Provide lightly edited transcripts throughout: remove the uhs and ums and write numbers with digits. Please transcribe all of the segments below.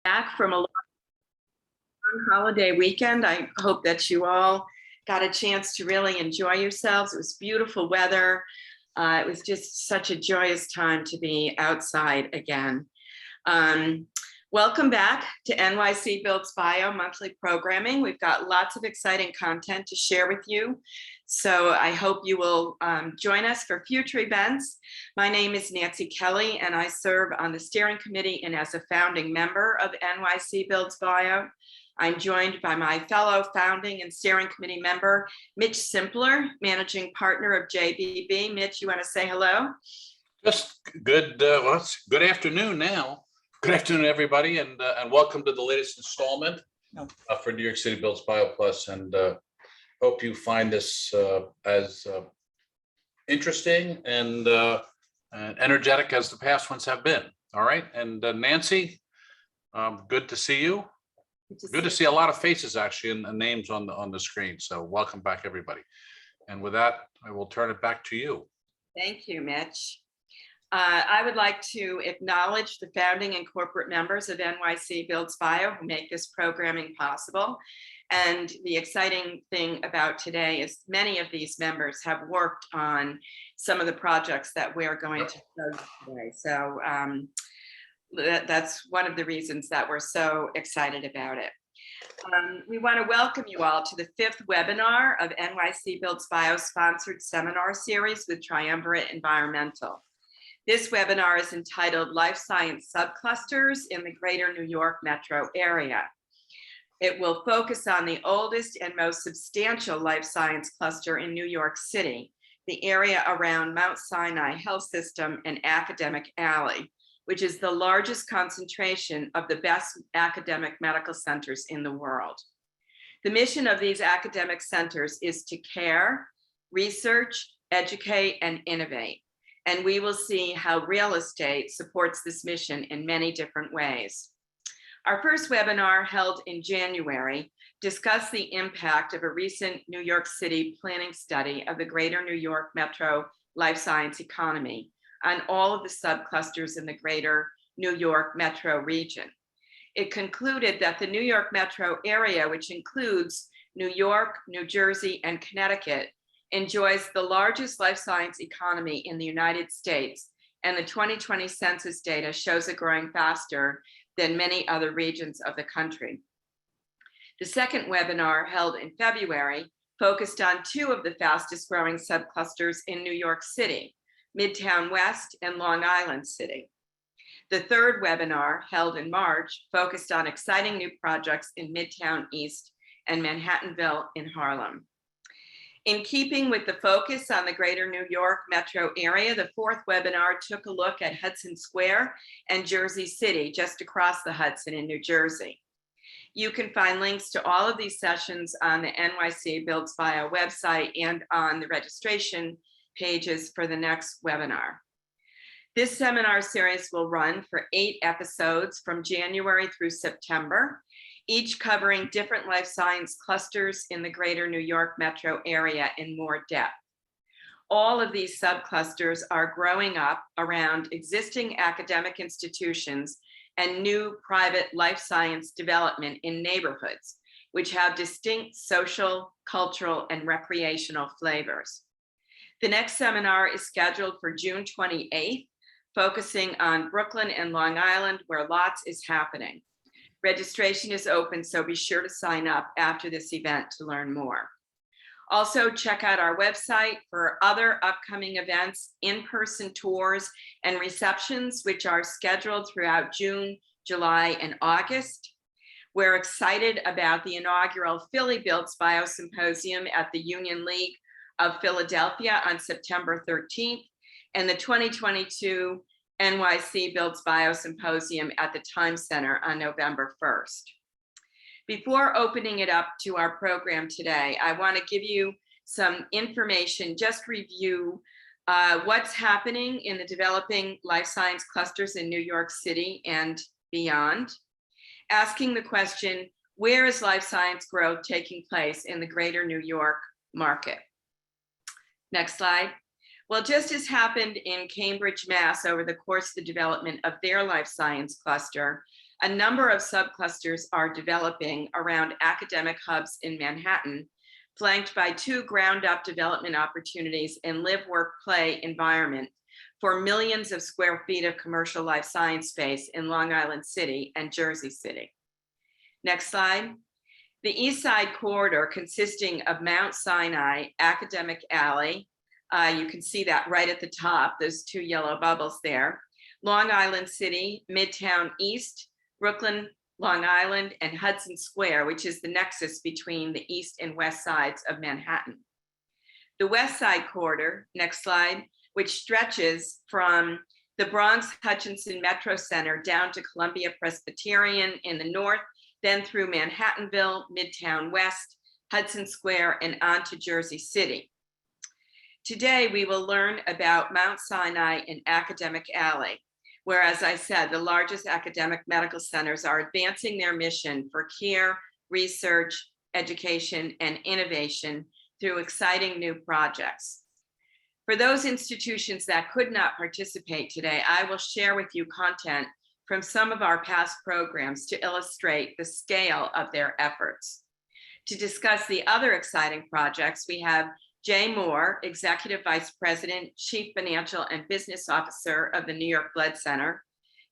Back from a long holiday weekend. I hope that you all got a chance to really enjoy yourselves. It was beautiful weather. It was just such a joyous time to be outside again. Welcome back to NYC Builds Bio monthly programming. We've got lots of exciting content to share with you. So I hope you will join us for future events. My name is Nancy Kelly, and I serve on the steering committee and as a founding member of NYC Builds Bio. I'm joined by my fellow founding and steering committee member, Mitch Simpler, managing partner of JBB. Mitch, you want to say hello? Just good. Well, it's good afternoon now. Good afternoon, everybody, and welcome to the latest installment for New York City Builds Bio Plus. And hope you find this as interesting and energetic as the past ones have been. All right, and Nancy, good to see you. Good to see a lot of faces actually and names on the screen. So welcome back, everybody. And with that, I will turn it back to you. Thank you, Mitch. I would like to acknowledge the founding and corporate members of NYC Builds Bio who make this programming possible. And the exciting thing about today is many of these members have worked on some of the projects that we're going to show today. So that's one of the reasons that we're so excited about it. We want to welcome you all to the 5th webinar of NYC Builds Bio sponsored seminar series with Triumvirate Environmental. This webinar is entitled Life Science Subclusters in the Greater New York Metro Area. It will focus on the oldest and most substantial life science cluster in New York City, the area around Mount Sinai Health System and Academic Alley, which is the largest concentration of the best academic medical centers in the world. The mission of these academic centers is to care, research, educate, and innovate. And we will see how real estate supports this mission in many different ways. Our first webinar, held in January, discussed the impact of a recent New York City planning study of the Greater New York Metro Life Science economy on all of the subclusters in the Greater New York Metro region. It concluded that the New York Metro area, which includes New York, New Jersey, and Connecticut, enjoys the largest life science economy in the United States, and the 2020 census data shows it growing faster than many other regions of the country. The second webinar, held in February, focused on 2 of the fastest growing subclusters in New York City, Midtown West and Long Island City. The third webinar, held in March, focused on exciting new projects in Midtown East and Manhattanville in Harlem. In keeping with the focus on the Greater New York Metro area, the 4th webinar took a look at Hudson Square and Jersey City, just across the Hudson in New Jersey. You can find links to all of these sessions on the NYC Builds Bio website and on the registration pages for the next webinar. This seminar series will run for 8 episodes from January through September, each covering different life science clusters in the Greater New York Metro area in more depth. All of these subclusters are growing up around existing academic institutions and new private life science development in neighborhoods, which have distinct social, cultural, and recreational flavors. The next seminar is scheduled for June 28th, focusing on Brooklyn and Long Island, where lots is happening. Registration is open, so be sure to sign up after this event to learn more. Also, check out our website for other upcoming events, in-person tours, and receptions, which are scheduled throughout June, July, and August. We're excited about the inaugural Philly Builds Bio Symposium at the Union League of Philadelphia on September 13th, and the 2022 NYC Builds Bio Symposium at the Time Center on November 1st. Before opening it up to our program today, I want to give you some information, just review what's happening in the developing life science clusters in New York City and beyond, asking the question, where is life science growth taking place in the Greater New York market? Next slide. Well, just as happened in Cambridge, Mass, over the course of the development of their life science cluster, A number of subclusters are developing around academic hubs in Manhattan, flanked by 2 ground-up development opportunities in live, work, play environment for millions of square feet of commercial life science space in Long Island City and Jersey City. Next slide. The East Side corridor, consisting of Mount Sinai, Academic Alley, you can see that right at the top, those 2 yellow bubbles there, Long Island City, Midtown East, Brooklyn, Long Island, and Hudson Square, which is the nexus between the east and west sides of Manhattan. The West Side corridor, next slide, which stretches from the Bronx Hutchinson Metro Center down to Columbia Presbyterian in the north, then through Manhattanville, Midtown West, Hudson Square, and on to Jersey City. Today, we will learn about Mount Sinai and Academic Alley, where, as I said, the largest academic medical centers are advancing their mission for care, research, education, and innovation through exciting new projects. For those institutions that could not participate today, I will share with you content from some of our past programs to illustrate the scale of their efforts. To discuss the other exciting projects, we have Jay Moore, Executive Vice President, Chief Financial and Business Officer of the New York Blood Center,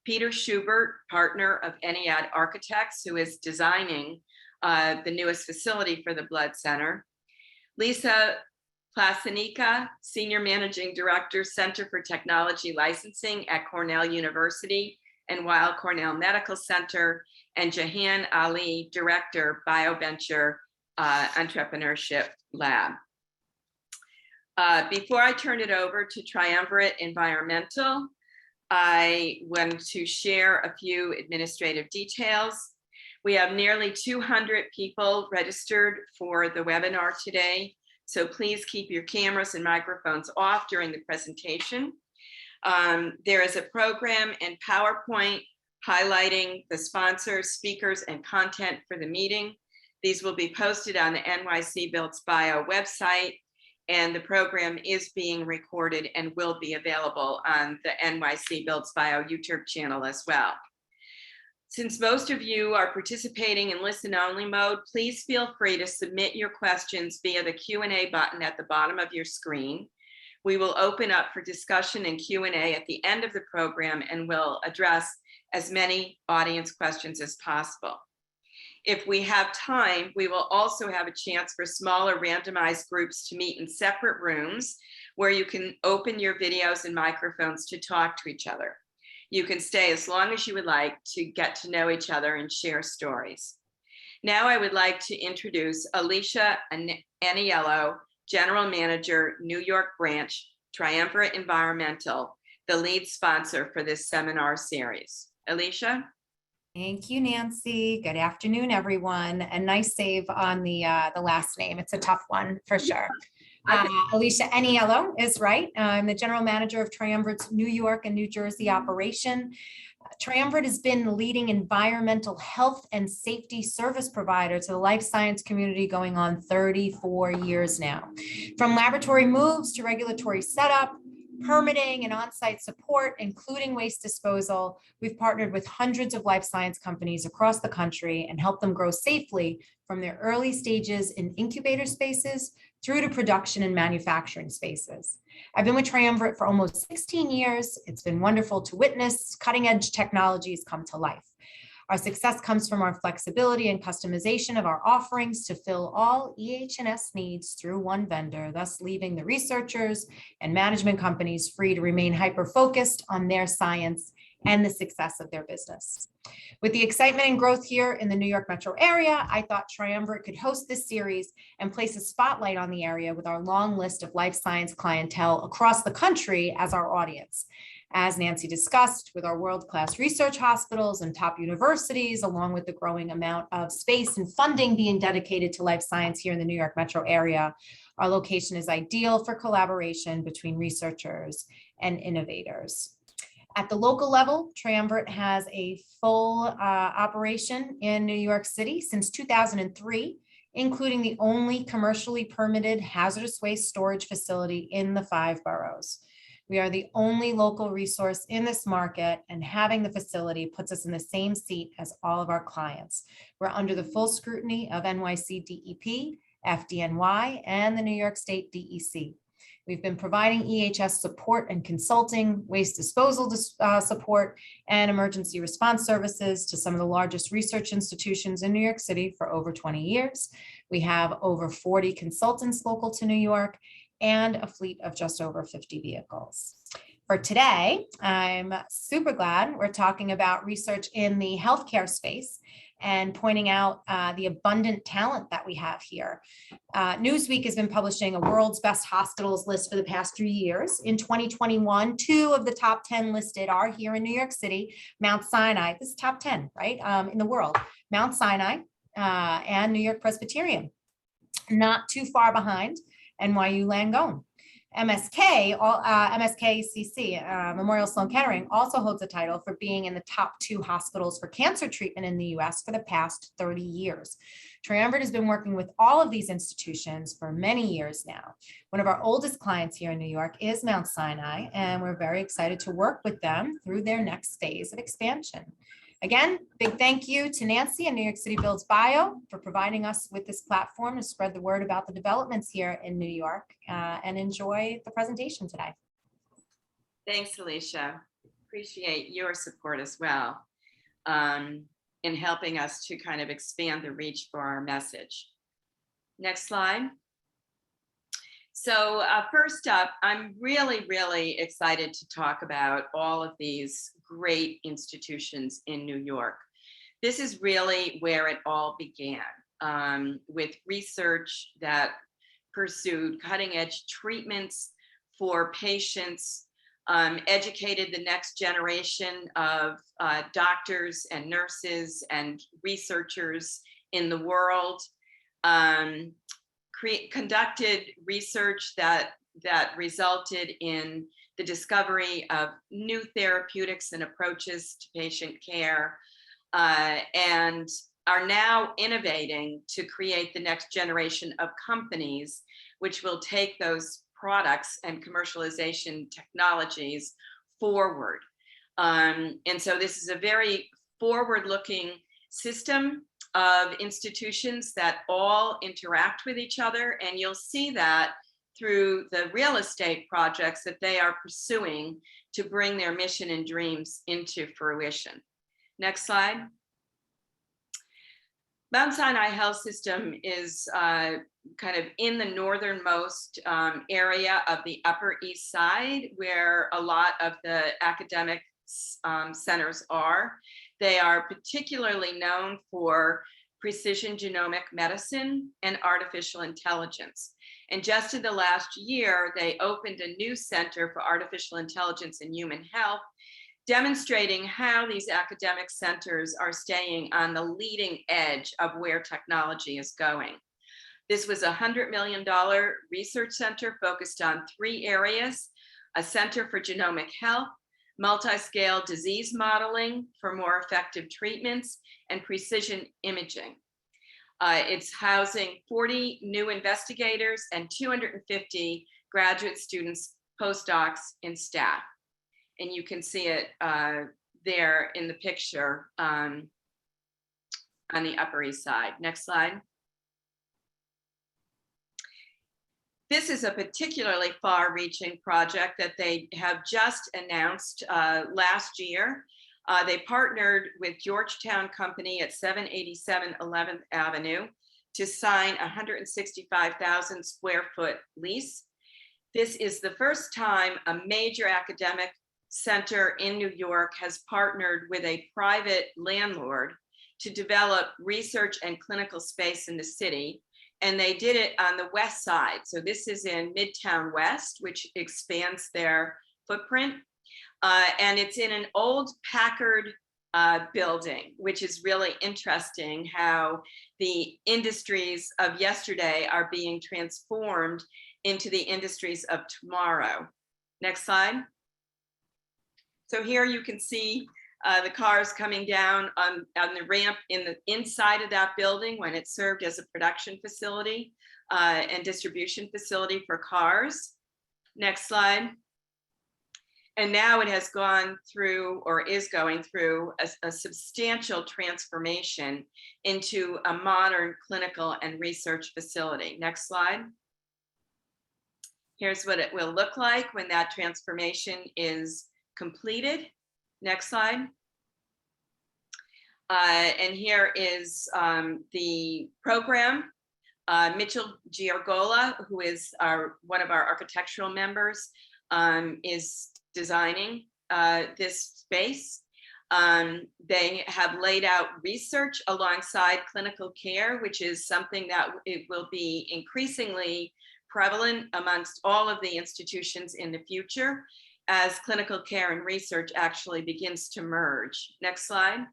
Peter Schubert, partner of Ennead Architects, who is designing the newest facility for the Blood Center, Lisa Plasenica, Senior Managing Director, Center for Technology Licensing at Cornell University and Weill Cornell Medical Center, and Jahan Ali, Director, BioVenture Entrepreneurship Lab. Before I turn it over to Triumvirate Environmental, I want to share a few administrative details. We have nearly 200 people registered for the webinar today, so please keep your cameras and microphones off during the presentation. There is a program and PowerPoint highlighting the sponsors, speakers, and content for the meeting. These will be posted on the NYC Builds Bio website, and the program is being recorded and will be available on the NYC Builds Bio YouTube channel as well. Since most of you are participating in listen-only mode, please feel free to submit your questions via the Q&A button at the bottom of your screen. We will open up for discussion and Q&A at the end of the program and will address as many audience questions as possible. If we have time, we will also have a chance for smaller randomized groups to meet in separate rooms where you can open your videos and microphones to talk to each other. You can stay as long as you would like to get to know each other and share stories. Now I would like to introduce Alicia Aniello, General Manager, New York Branch, Triumvirate Environmental, the lead sponsor for this seminar series. Alicia? Thank you, Nancy. Good afternoon, everyone. A nice save on the last name. It's a tough one for sure. Alicia Aniello is right. I'm the general manager of Triumvirate's New York and New Jersey operation. Triumvirate has been the leading environmental health and safety service provider to the life science community going on 34 years now. From laboratory moves to regulatory setup, permitting and on-site support, including waste disposal, we've partnered with hundreds of life science companies across the country and helped them grow safely from their early stages in incubator spaces through to production and manufacturing spaces. I've been with Triumvirate for almost 16 years. It's been wonderful to witness cutting-edge technologies come to life. Our success comes from our flexibility and customization of our offerings to fill all EH&S needs through one vendor, thus leaving the researchers and management companies free to remain hyper-focused on their science and the success of their business. With the excitement and growth here in the New York metro area, I thought Triumvirate could host this series and place a spotlight on the area with our long list of life science clientele across the country as our audience. As Nancy discussed, with our world-class research hospitals and top universities, along with the growing amount of space and funding being dedicated to life science here in the New York metro area, our location is ideal for collaboration between researchers and innovators. At the local level, Triumvirate has a full operation in New York City since 2003, including the only commercially permitted hazardous waste storage facility in the 5 boroughs. We are the only local resource in this market, and having the facility puts us in the same seat as all of our clients. We're under the full scrutiny of NYC DEP, FDNY, and the New York State DEC. We've been providing EHS support and consulting, waste disposal support, and emergency response services to some of the largest research institutions in New York City for over 20 years. We have over 40 consultants local to New York and a fleet of just over 50 vehicles. For today, I'm super glad we're talking about research in the healthcare space and pointing out the abundant talent that we have here. Newsweek has been publishing a world's best hospitals list for the past 3 years. In 2021, 2 of the top 10 listed are here in New York City, Mount Sinai. This is top 10, right, in the world. Mount Sinai and New York Presbyterian. Not too far behind NYU Langone. MSKCC, Memorial Sloan Kettering, also holds a title for being in the top 2 hospitals for cancer treatment in the US for the past 30 years. Triumvirate has been working with all of these institutions for many years now. One of our oldest clients here in New York is Mount Sinai, and we're very excited to work with them through their next phase of expansion. Again, big thank you to Nancy and New York City Builds Bio for providing us with this platform to spread the word about the developments here in New York, and enjoy the presentation today. Thanks, Alicia. Appreciate your support as well in helping us to kind of expand the reach for our message. Next slide. So first up, I'm really excited to talk about all of these great institutions in New York. This is really where it all began, with research that pursued cutting-edge treatments for patients, educated the next generation of doctors and nurses and researchers in the world, conducted research that resulted in the discovery of new therapeutics and approaches to patient care, and are now innovating to create the next generation of companies which will take those products and commercialization technologies forward. And so this is a very forward-looking system of institutions that all interact with each other, and you'll see that through the real estate projects that they are pursuing to bring their mission and dreams into fruition. Next slide. Mount Sinai Health System is kind of in the northernmost area of the Upper East Side, where a lot of the academic centers are. They are particularly known for precision genomic medicine and artificial intelligence. And just in the last year, they opened a new center for artificial intelligence and human health, demonstrating how these academic centers are staying on the leading edge of where technology is going. This was a $100 million research center focused on 3 areas: a center for genomic health, multi-scale disease modeling for more effective treatments, and precision imaging. It's housing 40 new investigators and 250 graduate students, postdocs, and staff. And you can see it there in the picture on the Upper East Side. Next slide. This is a particularly far-reaching project that they have just announced last year. They partnered with Georgetown Company at 787 11th Avenue to sign a 165,000 square foot lease. This is the first time a major academic center in New York has partnered with a private landlord to develop research and clinical space in the city. And they did it on the west side. So this is in Midtown West, which expands their footprint. And it's in an old Packard building, which is really interesting how the industries of yesterday are being transformed into the industries of tomorrow. Next slide. So here you can see the cars coming down on the ramp in the inside of that building when it served as a production facility and distribution facility for cars. Next slide. And now it has gone through, or is going through, a substantial transformation into a modern clinical and research facility. Next slide. Here's what it will look like when that transformation is completed. Next slide. And here is the program. Mitchell Giorgola, who is one of our architectural members, is designing this space. They have laid out research alongside clinical care, which is something that it will be increasingly prevalent amongst all of the institutions in the future as clinical care and research actually begins to merge. Next slide.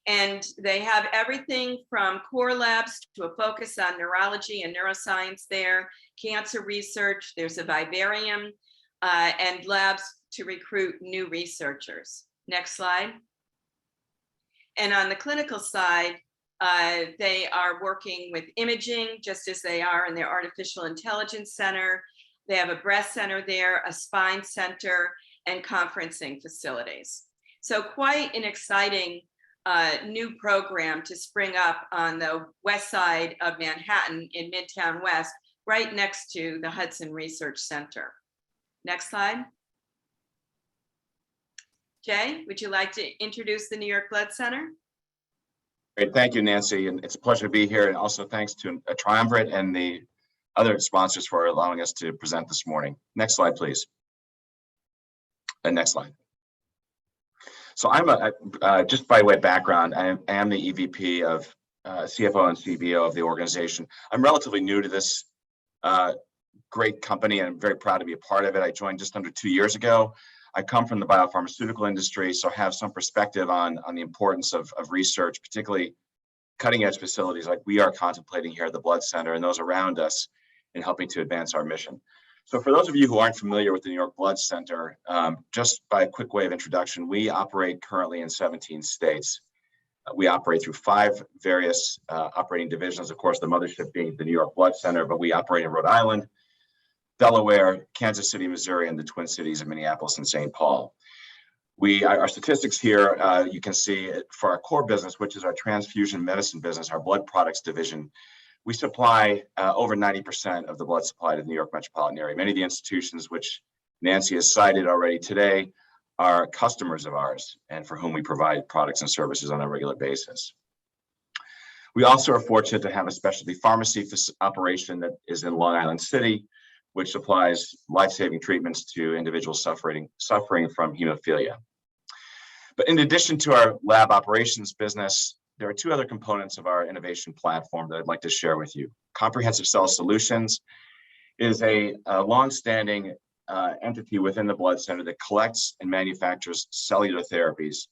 And they have everything from core labs to a focus on neurology and neuroscience there, cancer research, there's a vivarium, and labs to recruit new researchers. Next slide. And on the clinical side, they are working with imaging, just as they are in their artificial intelligence center. They have a breast center there, a spine center, and conferencing facilities. So quite an exciting new program to spring up on the west side of Manhattan in Midtown West, right next to the Hudson Research Center. Next slide. Jay, would you like to introduce the New York Blood Center? Great, thank you, Nancy, and it's a pleasure to be here. And also thanks to Triumvirate and the other sponsors for allowing us to present this morning. Next slide, please. And next slide. So I'm just by way of background, I am the EVP of CFO and CBO of the organization. I'm relatively new to this great company, and I'm very proud to be a part of it. I joined just under 2 years ago. I come from the biopharmaceutical industry, so I have some perspective on the importance of research, particularly cutting edge facilities like we are contemplating here at the Blood Center and those around us in helping to advance our mission. So for those of you who aren't familiar with the New York Blood Center, just by a quick way of introduction, we operate currently in 17 states. We operate through 5 various operating divisions, of course, the mothership being the New York Blood Center, but we operate in Rhode Island, Delaware, Kansas City, Missouri, and the Twin Cities of Minneapolis and St. Paul. Our statistics here, you can see for our core business, which is our transfusion medicine business, our blood products division, we supply over 90% of the blood supply to the New York metropolitan area. Many of the institutions which Nancy has cited already today are customers of ours and for whom we provide products and services on a regular basis. We also are fortunate to have a specialty pharmacy operation that is in Long Island City, which supplies life-saving treatments to individuals suffering from hemophilia. But in addition to our lab operations business, there are 2 other components of our innovation platform that I'd like to share with you. Comprehensive Cell Solutions is a long-standing entity within the Blood Center that collects and manufactures cellular therapies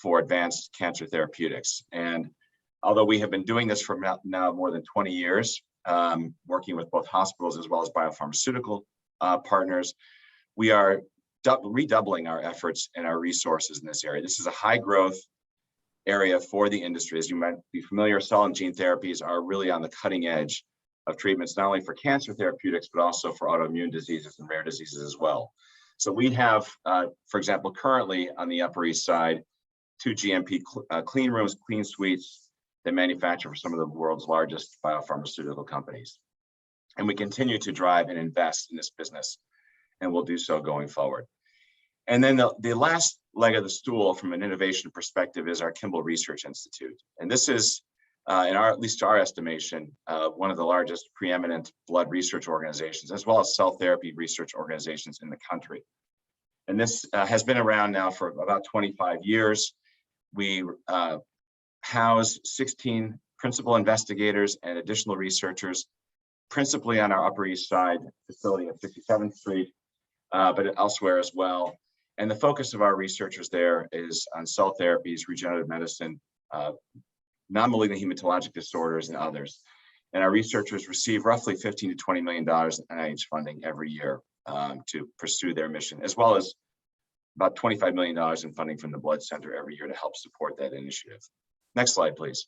for advanced cancer therapeutics. And although we have been doing this for now more than 20 years, working with both hospitals as well as biopharmaceutical partners, we are redoubling our efforts and our resources in this area. This is a high growth area for the industry. As you might be familiar, cell and gene therapies are really on the cutting edge of treatments, not only for cancer therapeutics, but also for autoimmune diseases and rare diseases as well. So we have, for example, currently on the Upper East Side, 2 GMP clean rooms, clean suites that manufacture for some of the world's largest biopharmaceutical companies. And we continue to drive and invest in this business, and we'll do so going forward. And then the last leg of the stool from an innovation perspective is our Kimball Research Institute. And this is, at least to our estimation, one of the largest preeminent blood research organizations, as well as cell therapy research organizations in the country. And this has been around now for about 25 years. We house 16 principal investigators and additional researchers, principally on our Upper East Side facility at 67th Street, but elsewhere as well. And the focus of our researchers there is on cell therapies, regenerative medicine, non-malignant hematologic disorders, and others. And our researchers receive roughly $15 to $20 million in NIH funding every year to pursue their mission, as well as about $25 million in funding from the Blood Center every year to help support that initiative. Next slide, please.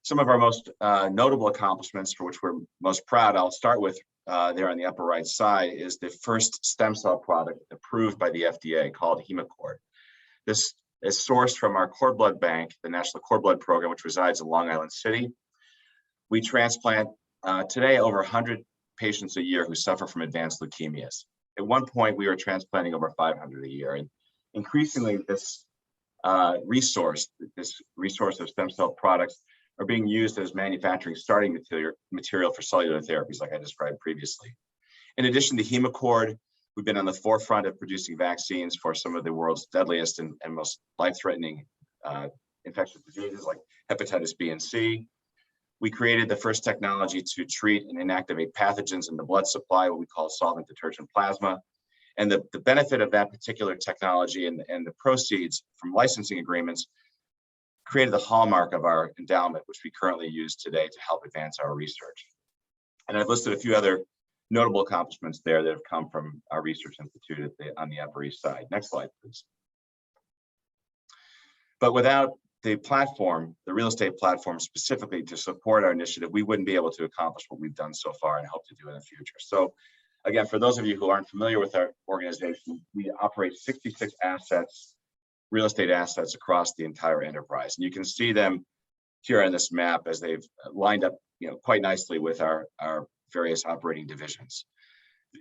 Some of our most notable accomplishments for which we're most proud, I'll start with there on the upper right side is the first stem cell product approved by the FDA called Hemacord. This is sourced from our cord blood bank, the National Cord Blood Program, which resides in Long Island City. We transplant today over 100 patients a year who suffer from advanced leukemias. At one point, we were transplanting over 500 a year, and increasingly this resource of stem cell products are being used as manufacturing starting material for cellular therapies, like I described previously. In addition to Hemacord, we've been on the forefront of producing vaccines for some of the world's deadliest and most life-threatening infectious diseases like hepatitis B and C. We created the first technology to treat and inactivate pathogens in the blood supply, what we call solvent detergent plasma. And the benefit of that particular technology and the proceeds from licensing agreements created the hallmark of our endowment, which we currently use today to help advance our research. And I've listed a few other notable accomplishments there that have come from our research institute on the Upper East Side. Next slide, please. But without the platform, the real estate platform specifically to support our initiative, we wouldn't be able to accomplish what we've done so far and hope to do in the future. So again, for those of you who aren't familiar with our organization, we operate 66 assets, real estate assets across the entire enterprise. And you can see them here on this map as they've lined up, quite nicely with our various operating divisions.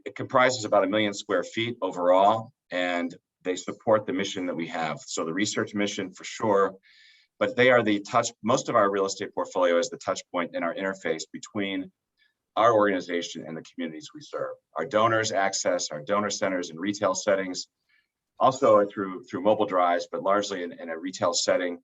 It comprises about 1 million square feet overall, and they support the mission that we have. So the research mission for sure, but they are most of our real estate portfolio is the touch point in our interface between our organization and the communities we serve. Our donors access our donor centers and retail settings, also through mobile drives, but largely in a retail setting.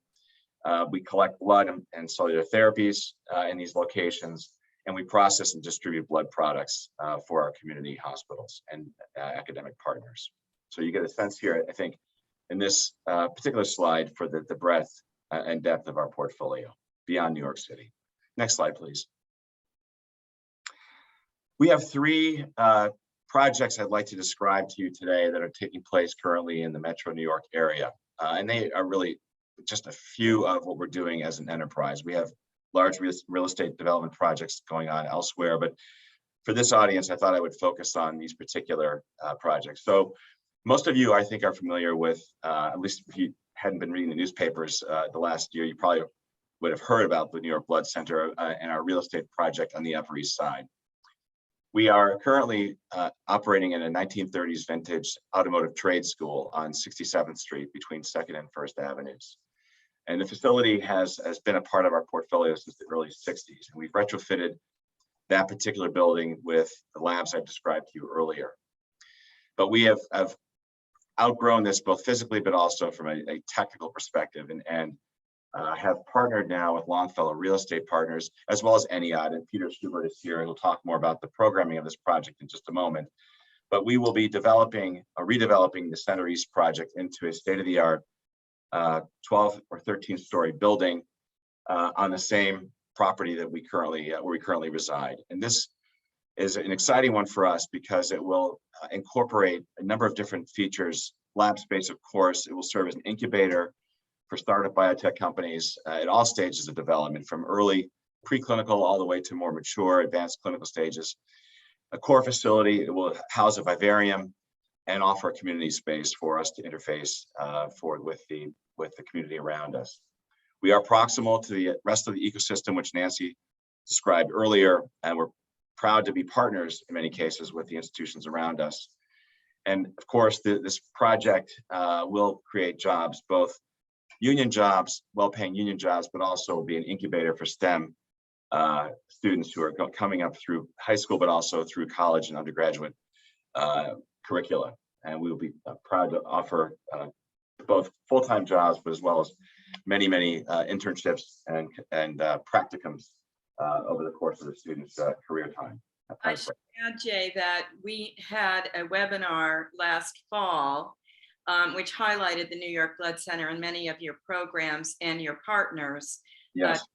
We collect blood and cellular therapies in these locations, and we process and distribute blood products for our community hospitals and academic partners. So you get a sense here, I think, in this particular slide for the breadth and depth of our portfolio beyond New York City. Next slide, please. We have 3 projects I'd like to describe to you today that are taking place currently in the Metro New York area. And they are really just a few of what we're doing as an enterprise. We have large real estate development projects going on elsewhere, but for this audience, I thought I would focus on these particular projects. So most of you, I think, are familiar with, at least if you hadn't been reading the newspapers the last year, you probably would have heard about the New York Blood Center and our real estate project on the Upper East Side. We are currently operating in a 1930s vintage automotive trade school on 67th Street between 2nd and 1st Avenues. And the facility has been a part of our portfolio since the early 60s. And we've retrofitted that particular building with the labs I described to you earlier. But we have outgrown this both physically, but also from a technical perspective, and have partnered now with Longfellow Real Estate Partners, as well as NEOD, and Peter Schubert is here and will talk more about the programming of this project in just a moment. But we will be redeveloping the Center East project into a state-of-the-art 12 or 13-story building on the same property that where we currently reside. And this is an exciting one for us because it will incorporate a number of different features. Lab space, of course, it will serve as an incubator for startup biotech companies at all stages of development, from early preclinical all the way to more mature advanced clinical stages. A core facility, it will house a vivarium and offer a community space for us to interface with the community around us. We are proximal to the rest of the ecosystem, which Nancy described earlier, and we're proud to be partners in many cases with the institutions around us. And of course, this project will create jobs, both union jobs, well-paying union jobs, but also be an incubator for STEM students who are coming up through high school, but also through college and undergraduate curricula. And we will be proud to offer both full-time jobs, but as well as many internships and practicums over the course of the student's career time. I should add, Jay, that we had a webinar last fall which highlighted the New York Blood Center and many of your programs and your partners. Yes.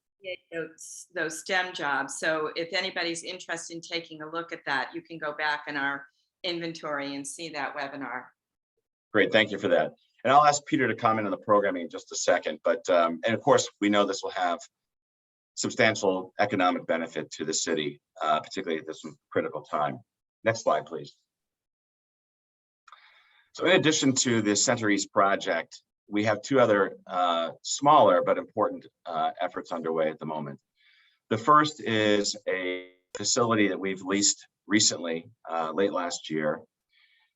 Those STEM jobs. So if anybody's interested in taking a look at that, you can go back in our inventory and see that webinar. Great, thank you for that. And I'll ask Peter to comment on the programming in just a second. But and of course, we know this will have substantial economic benefit to the city, particularly at this critical time. Next slide, please. So in addition to the Center East project, we have two other smaller but important efforts underway at the moment. The first is a facility that we've leased recently, late last year,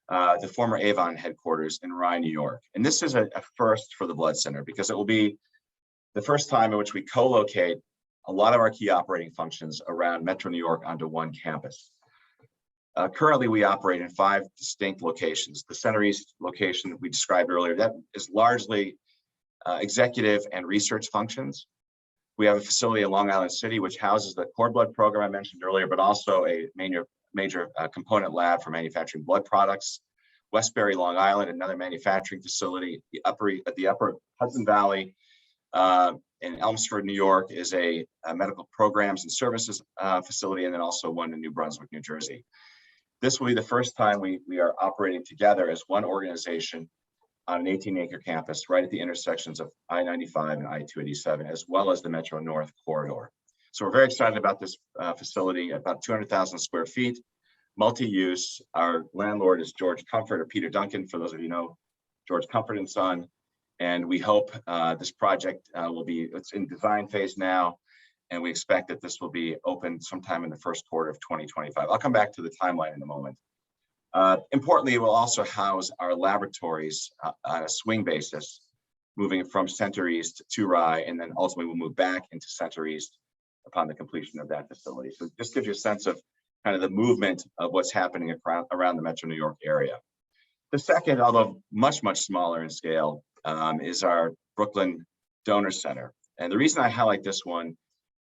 the former Avon headquarters in Rye, New York. And this is a first for the Blood Center because it will be the first time in which we co-locate a lot of our key operating functions around Metro New York onto one campus. Currently, we operate in 5 distinct locations. The Center East location we described earlier, that is largely executive and research functions. We have a facility in Long Island City, which houses the cord blood program I mentioned earlier, but also a major component lab for manufacturing blood products. Westbury, Long Island, another manufacturing facility. The upper Hudson Valley in Elmsford, New York, is a medical programs and services facility, and then also one in New Brunswick, New Jersey. This will be the first time we are operating together as one organization on an 18-acre campus right at the intersections of I-95 and I-287, as well as the Metro North corridor. So we're very excited about this facility, about 200,000 square feet, multi-use. Our landlord is George Comfort, or Peter Duncan, for those of you who know George Comfort and Son. And we hope this project it's in design phase now, and we expect that this will be open sometime in the first quarter of 2025. I'll come back to the timeline in a moment. Importantly, it will also house our laboratories on a swing basis, moving from Center East to Rye, and then ultimately we'll move back into Center East upon the completion of that facility. So this gives you a sense of kind of the movement of what's happening around the Metro New York area. The second, although much, much smaller in scale, is our Brooklyn Donor Center. And the reason I highlight this one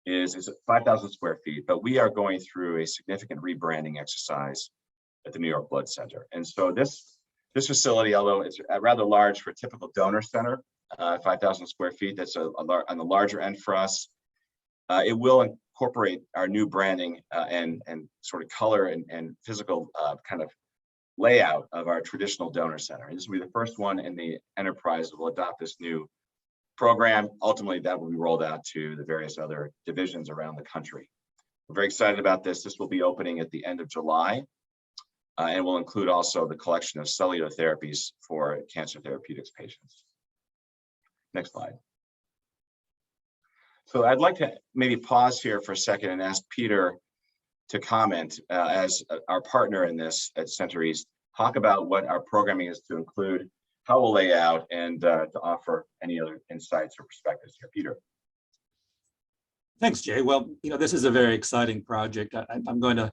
is it's 5,000 square feet, but we are going through a significant rebranding exercise at the New York Blood Center. And so this facility, although it's rather large for a typical donor center, 5,000 square feet, that's on the larger end for us. It will incorporate our new branding and sort of color and physical kind of layout of our traditional donor center. And this will be the first one in the enterprise that will adopt this new program. Ultimately, that will be rolled out to the various other divisions around the country. We're very excited about this. This will be opening at the end of July, and will include also the collection of cellular therapies for cancer therapeutics patients. Next slide. So I'd like to maybe pause here for a second and ask Peter to comment as our partner in this at Center East, talk about what our programming is to include, how we'll lay out, and to offer any other insights or perspectives here. Peter. Thanks, Jay. Well, this is a very exciting project. I'm going to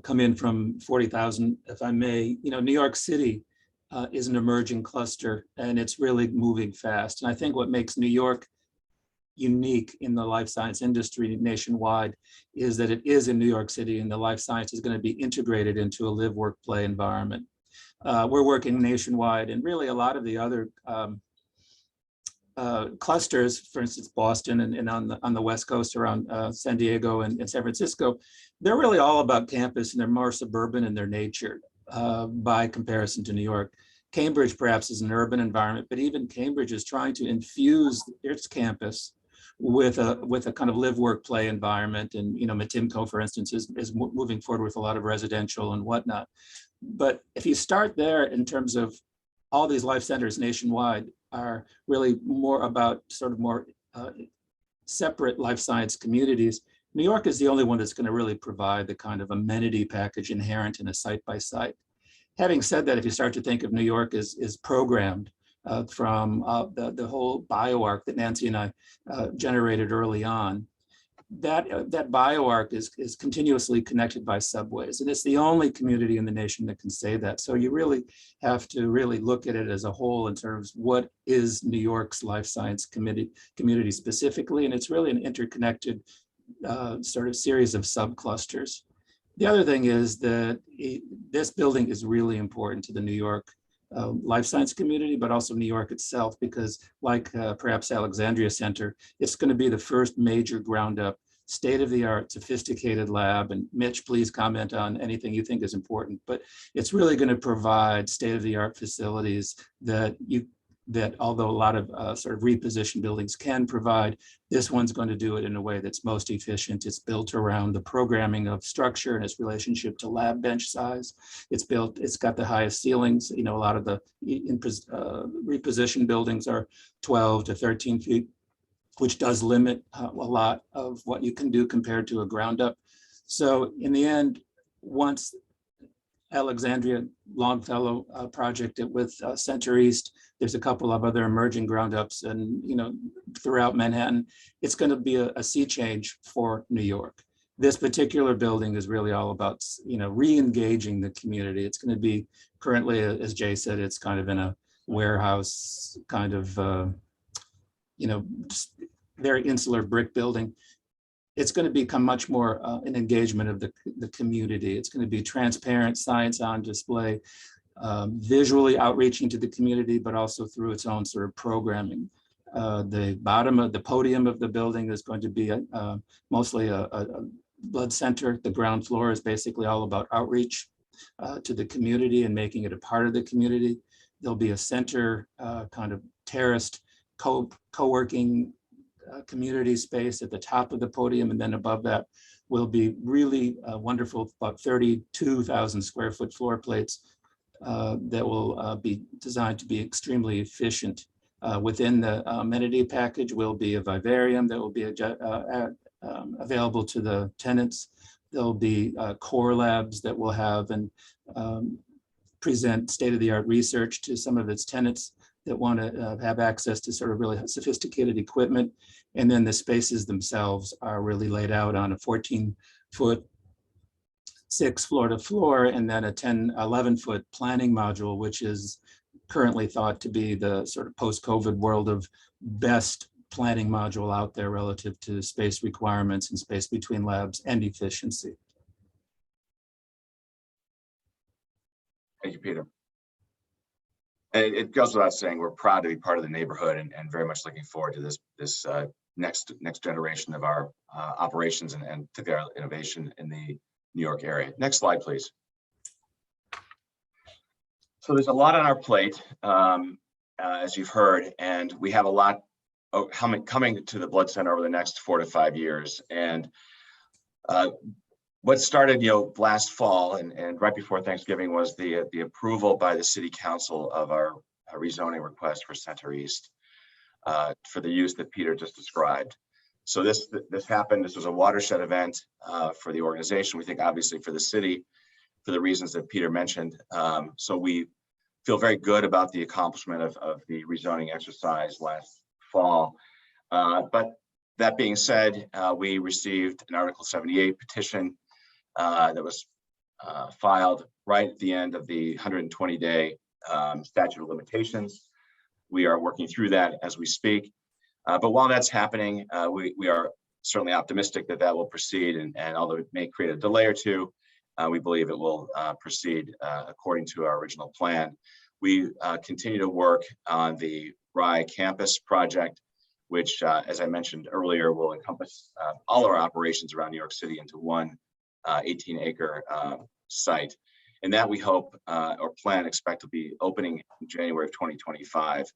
come in from 40,000, if I may. New York City is an emerging cluster, and it's really moving fast. And I think what makes New York unique in the life science industry nationwide is that it is in New York City, and the life science is going to be integrated into a live, work, play environment. We're working nationwide, and really a lot of the other clusters, for instance, Boston and on the West Coast around San Diego and San Francisco, they're really all about campus, and they're more suburban in their nature by comparison to New York. Cambridge perhaps is an urban environment, but even Cambridge is trying to infuse its campus with a kind of live, work, play environment. And Matimco, for instance, is moving forward with a lot of residential and whatnot. But if you start there, in terms of all these life centers nationwide are really more about sort of more separate life science communities, New York is the only one that's going to really provide the kind of amenity package inherent in a site by site. Having said that, if you start to think of New York as programmed from the whole bioarc that Nancy and I generated early on, that bioarc is continuously connected by subways, and it's the only community in the nation that can say that. So you really have to really look at it as a whole in terms of what is New York's life science community specifically, and it's really an interconnected sort of series of subclusters. The other thing is that this building is really important to the New York life science community, but also New York itself, because like perhaps Alexandria Center, it's going to be the first major ground up, state-of-the-art, sophisticated lab. And Mitch, please comment on anything you think is important, but it's really going to provide state-of-the-art facilities that that although a lot of sort of repositioned buildings can provide, this one's going to do it in a way that's most efficient. It's built around the programming of structure and its relationship to lab bench size. It's got the highest ceilings. You know, a lot of the repositioned buildings are 12 to 13 feet, which does limit a lot of what you can do compared to a ground up. So in the end, once Alexandria Longfellow project with Center East, there's a couple of other emerging ground ups and, you know, throughout Manhattan, it's going to be a sea change for New York. This particular building is really all about, you know, re-engaging the community. It's going to be currently, as Jay said, it's kind of in a warehouse kind of, you know, just very insular brick building. It's going to become much more an engagement of the community. It's going to be transparent, science on display, visually outreaching to the community, but also through its own sort of programming. The bottom of the podium of the building is going to be mostly a blood center. The ground floor is basically all about outreach to the community and making it a part of the community. There'll be a center kind of terraced co-working community space at the top of the podium, and then above that will be really wonderful, about 32,000 square foot floor plates that will be designed to be extremely efficient. Within the amenity package will be a vivarium that will be available to the tenants. There'll be core labs that will have and present state-of-the-art research to some of its tenants that want to have access to sort of really sophisticated equipment. And then the spaces themselves are really laid out on a 14-foot, 6 floor to floor, and then a 11-foot planning module, which is currently thought to be the sort of post-COVID world of best planning module out there relative to space requirements and space between labs and efficiency. Thank you, Peter. And it goes without saying, we're proud to be part of the neighborhood and very much looking forward to this next generation of our operations and particularly our innovation in the New York area. Next slide, please. So there's a lot on our plate, as you've heard, and we have a lot coming to the Blood Center over the next 4 to 5 years. And what started, last fall and right before Thanksgiving was the approval by the City Council of our rezoning request for Center East for the use that Peter just described. So this happened. This was a watershed event for the organization. We think obviously for the city, for the reasons that Peter mentioned. So we feel very good about the accomplishment of the rezoning exercise last fall. But that being said, we received an Article 78 petition that was filed right at the end of the 120-day statute of limitations. We are working through that as we speak. But while that's happening, we are certainly optimistic that that will proceed. And although it may create a delay or two, we believe it will proceed according to our original plan. We continue to work on the Rye campus project, which, as I mentioned earlier, will encompass all our operations around New York City into one 18-acre site. And that we hope or expect to be opening in January of 2025.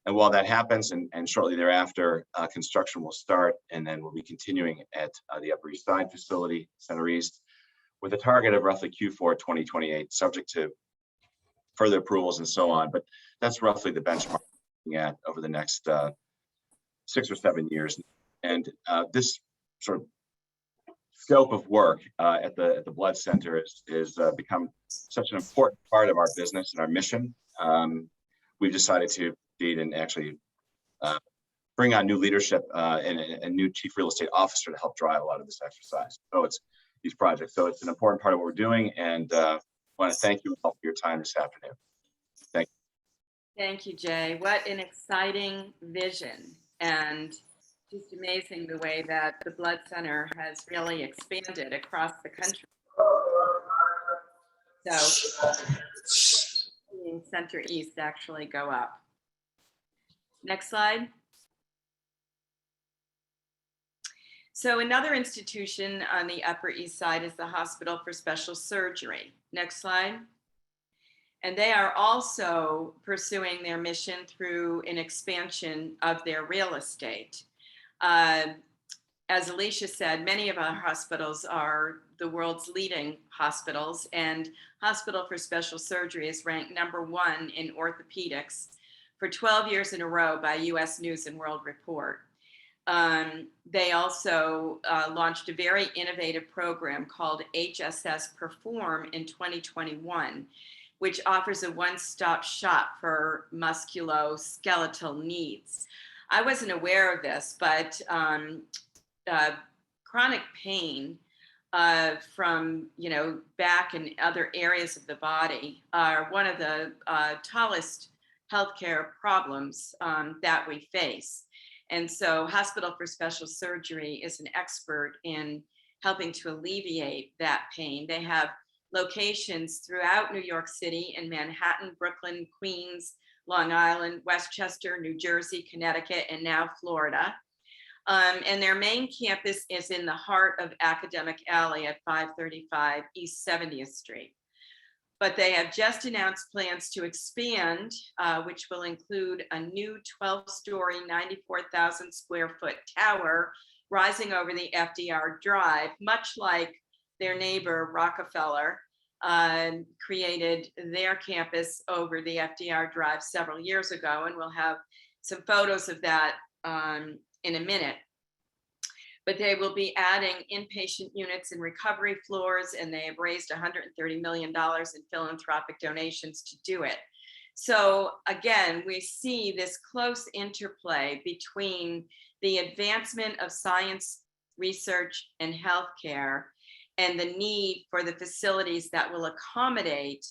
And while that happens and shortly thereafter, construction will start, and then we'll be continuing at the Upper East Side facility, Center East, with a target of roughly Q4 2028, subject to further approvals and so on. But that's roughly the benchmark we're looking at over the next 6 or 7 years. And this sort of scope of work at the Blood Center is become such an important part of our business and our mission. We've decided to feed and actually bring on new leadership and a new chief real estate officer to help drive a lot of this exercise. So it's these projects. So it's an important part of what we're doing, and I want to thank you all for your time this afternoon. Thank you. Thank you, Jay. What an exciting vision, and just amazing the way that the Blood Center has really expanded across the country. So seeing Center East actually go up. Next slide. So another institution on the Upper East Side is the Hospital for Special Surgery. Next slide. And they are also pursuing their mission through an expansion of their real estate. As Alicia said, many of our hospitals are the world's leading hospitals, and Hospital for Special Surgery is ranked #1 in orthopedics for 12 years in a row by US News and World Report. They also launched a very innovative program called HSS Perform in 2021, which offers a one-stop shop for musculoskeletal needs. I wasn't aware of this, but chronic pain from back and other areas of the body are one of the tallest healthcare problems that we face. And so Hospital for Special Surgery is an expert in helping to alleviate that pain. They have locations throughout New York City and Manhattan, Brooklyn, Queens, Long Island, Westchester, New Jersey, Connecticut, and now Florida. And their main campus is in the heart of Academic Alley at 535 East 70th Street. But they have just announced plans to expand, which will include a new 12-story, 94,000 square foot tower rising over the FDR Drive, much like their neighbor Rockefeller created their campus over the FDR Drive several years ago. And we'll have some photos of that in a minute. But they will be adding inpatient units and recovery floors, and they have raised $130 million in philanthropic donations to do it. So again, we see this close interplay between the advancement of science, research, and healthcare, and the need for the facilities that will accommodate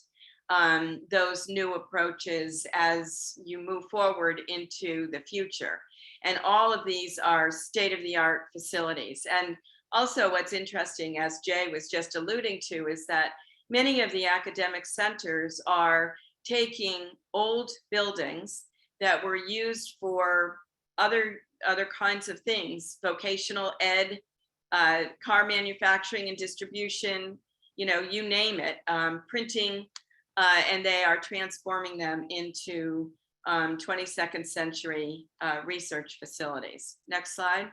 those new approaches as you move forward into the future. And all of these are state-of-the-art facilities. And also what's interesting, as Jay was just alluding to, is that many of the academic centers are taking old buildings that were used for other kinds of things, vocational ed, car manufacturing and distribution, you name it, printing, and they are transforming them into 22nd century research facilities. Next slide.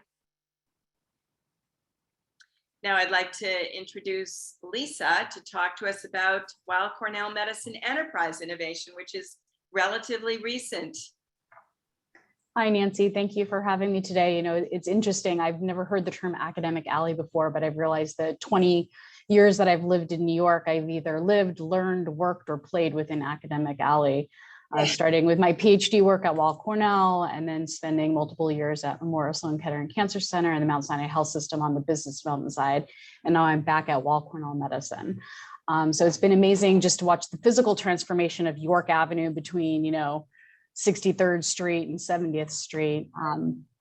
Now I'd like to introduce Lisa to talk to us about Weill Cornell Medicine Enterprise Innovation, which is relatively recent. Hi, Nancy. Thank you for having me today. It's interesting. I've never heard the term academic alley before, but I've realized that 20 years that I've lived in New York, I've either lived, learned, worked, or played within academic alley. Starting with my PhD work at Weill Cornell, and then spending multiple years at Memorial Sloan Kettering Cancer Center and the Mount Sinai Health System on the business development side. And now I'm back at Weill Cornell Medicine. So it's been amazing just to watch the physical transformation of York Avenue between, 63rd Street and 70th Street.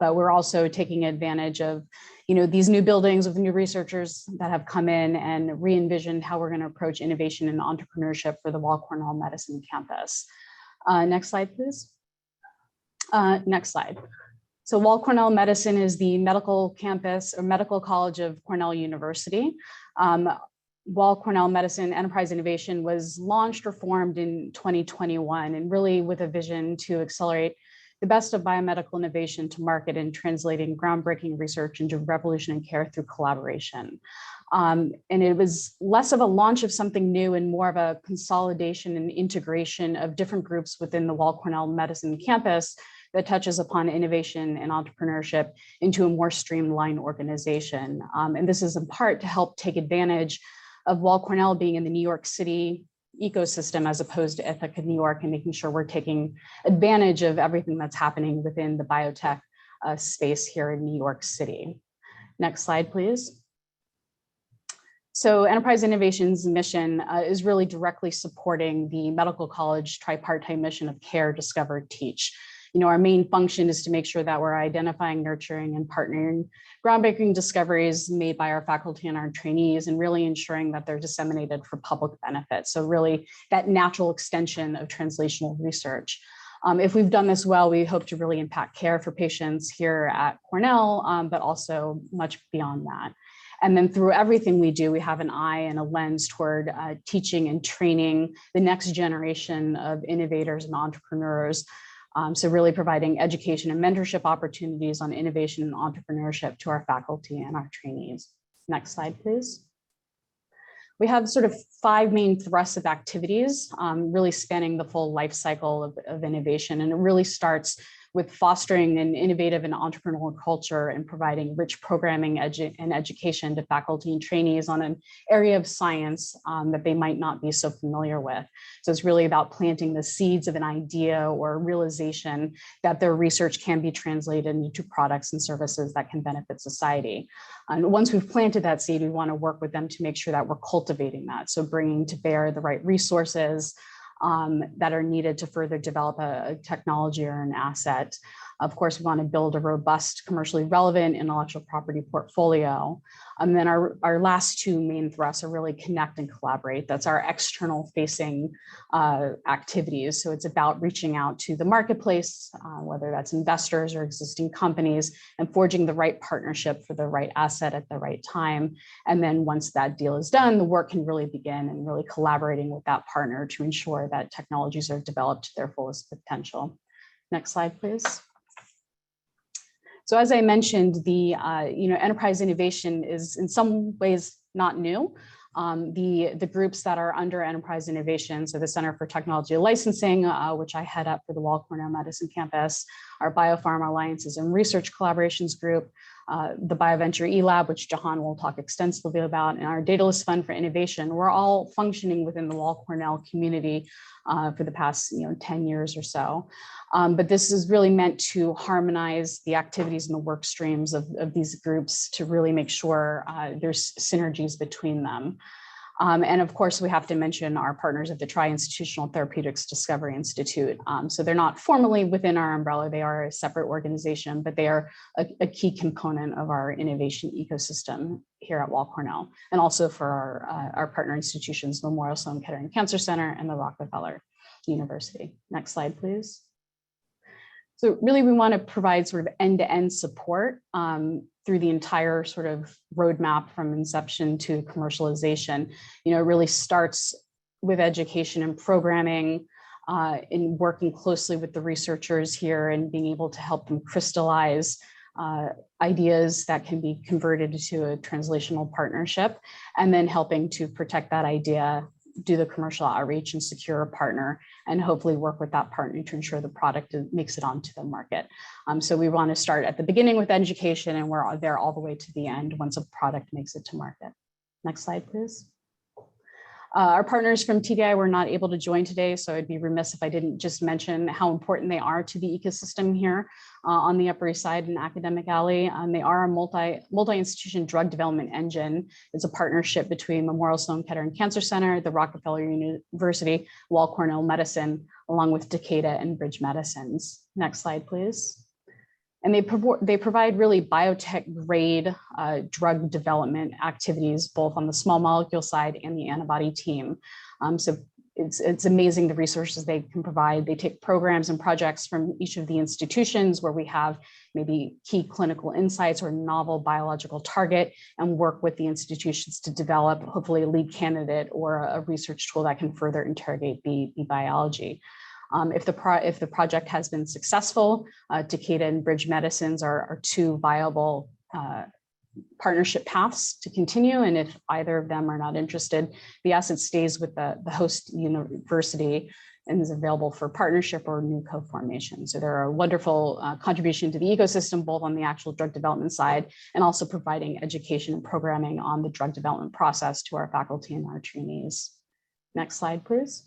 But we're also taking advantage of, these new buildings with new researchers that have come in and re-envisioned how we're going to approach innovation and entrepreneurship for the Weill Cornell Medicine campus. Next slide, please. Next slide. So Weill Cornell Medicine is the medical campus or medical college of Cornell University. Weill Cornell Medicine Enterprise Innovation was launched or formed in 2021, and really with a vision to accelerate the best of biomedical innovation to market and translating groundbreaking research into revolutionary care through collaboration. And it was less of a launch of something new and more of a consolidation and integration of different groups within the Weill Cornell Medicine campus that touches upon innovation and entrepreneurship into a more streamlined organization. And this is in part to help take advantage of Weill Cornell being in the New York City ecosystem as opposed to Ithaca, New York, and making sure we're taking advantage of everything that's happening within the biotech space here in New York City. Next slide, please. So Enterprise Innovation's mission is really directly supporting the medical college tripartite mission of care, discover, teach. Our main function is to make sure that we're identifying, nurturing, and partnering groundbreaking discoveries made by our faculty and our trainees, and really ensuring that they're disseminated for public benefit. So really that natural extension of translational research. If we've done this well, we hope to really impact care for patients here at Cornell, but also much beyond that. And then through everything we do, we have an eye and a lens toward teaching and training the next generation of innovators and entrepreneurs. So really providing education and mentorship opportunities on innovation and entrepreneurship to our faculty and our trainees. Next slide, please. We have sort of 5 main thrusts of activities, really spanning the full life cycle of innovation. And it really starts with fostering an innovative and entrepreneurial culture and providing rich programming and education to faculty and trainees on an area of science that they might not be so familiar with. So it's really about planting the seeds of an idea or realization that their research can be translated into products and services that can benefit society. And once we've planted that seed, we want to work with them to make sure that we're cultivating that. So bringing to bear the right resources that are needed to further develop a technology or an asset. Of course, we want to build a robust, commercially relevant intellectual property portfolio. And then our last 2 main thrusts are really connect and collaborate. That's our external facing activities. So it's about reaching out to the marketplace, whether that's investors or existing companies, and forging the right partnership for the right asset at the right time. And then once that deal is done, the work can really begin and really collaborating with that partner to ensure that technologies are developed to their fullest potential. Next slide, please. So as I mentioned, the enterprise innovation is in some ways not new. The groups that are under enterprise innovation, so the Center for Technology Licensing, which I head up for the Weill Cornell Medicine campus, our Biopharma Alliances and Research Collaborations Group, the BioVenture eLab, which Jahan will talk extensively about, and our Daedalus Fund for Innovation, we're all functioning within the Weill Cornell community for the past 10 years or so. But this is really meant to harmonize the activities and the work streams of these groups to really make sure there's synergies between them. And of course, we have to mention our partners at the Tri-Institutional Therapeutics Discovery Institute. So they're not formally within our umbrella, they are a separate organization, but they are a key component of our innovation ecosystem here at Weill Cornell, and also for our partner institutions, Memorial Sloan Kettering Cancer Center and the Rockefeller University. Next slide, please. So really, we want to provide sort of end-to-end support through the entire sort of roadmap from inception to commercialization. It really starts with education and programming, in working closely with the researchers here and being able to help them crystallize ideas that can be converted to a translational partnership, and then helping to protect that idea, do the commercial outreach and secure a partner, and hopefully work with that partner to ensure the product makes it onto the market. So we want to start at the beginning with education, and we're there all the way to the end once a product makes it to market. Next slide, please. Our partners from TDI were not able to join today, so I'd be remiss if I didn't just mention how important they are to the ecosystem here on the Upper East Side in Academic Alley. They are a multi-institution drug development engine. It's a partnership between Memorial Sloan Kettering Cancer Center, the Rockefeller University, Weill Cornell Medicine, along with Takeda and Bridge Medicines. Next slide, please. And they provide really biotech grade drug development activities, both on the small molecule side and the antibody team. So it's amazing the resources they can provide. They take programs and projects from each of the institutions where we have maybe key clinical insights or novel biological target, and work with the institutions to develop hopefully a lead candidate or a research tool that can further interrogate the biology. If the project has been successful, Takeda and Bridge Medicines are 2 viable partnership paths to continue. And if either of them are not interested, the asset stays with the host university and is available for partnership or new co-formation. So they're a wonderful contribution to the ecosystem, both on the actual drug development side and also providing education and programming on the drug development process to our faculty and our trainees. Next slide, please.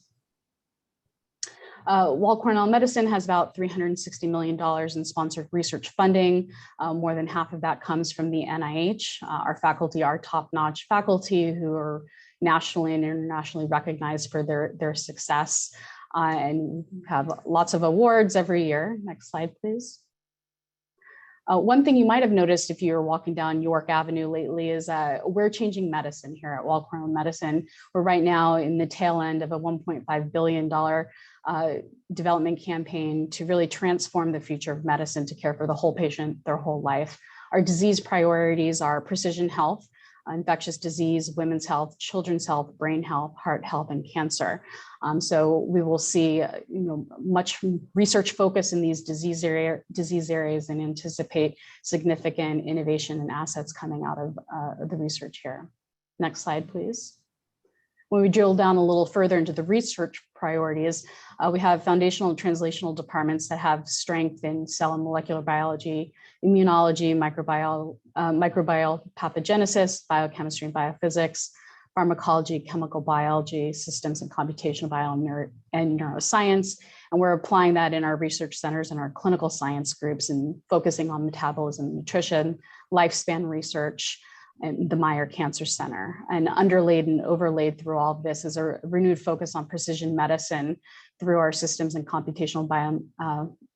Weill Cornell Medicine has about $360 million in sponsored research funding. More than half of that comes from the NIH. Our faculty are top-notch faculty who are nationally and internationally recognized for their success, and have lots of awards every year. Next slide, please. One thing you might have noticed if you were walking down York Avenue lately is we're changing medicine here at Weill Cornell Medicine. We're right now in the tail end of a $1.5 billion development campaign to really transform the future of medicine to care for the whole patient their whole life. Our disease priorities are precision health, infectious disease, women's health, children's health, brain health, heart health, and cancer. So we will see much research focus in these disease areas and anticipate significant innovation and assets coming out of the research here. Next slide, please. When we drill down a little further into the research priorities, we have foundational and translational departments that have strength in cell and molecular biology, immunology, microbial pathogenesis, biochemistry and biophysics, pharmacology, chemical biology, systems and computational bio and neuroscience. And we're applying that in our research centers and our clinical science groups and focusing on metabolism, nutrition, lifespan research, and the Meyer Cancer Center. And underlaid and overlaid through all of this is a renewed focus on precision medicine through our systems and computational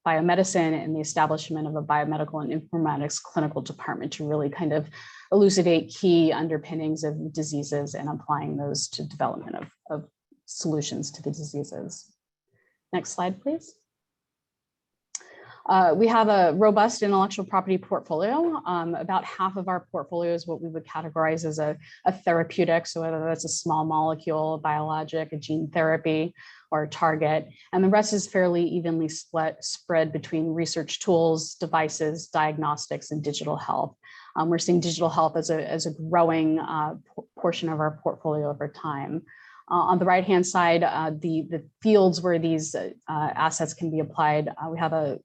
biomedicine and the establishment of a biomedical and informatics clinical department to really kind of elucidate key underpinnings of diseases and applying those to development of solutions to the diseases. Next slide, please. We have a robust intellectual property portfolio. About half of our portfolio is what we would categorize as a therapeutic. So whether that's a small molecule, a biologic, a gene therapy, or a target. And the rest is fairly evenly spread between research tools, devices, diagnostics, and digital health. We're seeing digital health as a growing portion of our portfolio over time. On the right-hand side, the fields where these assets can be applied, we have a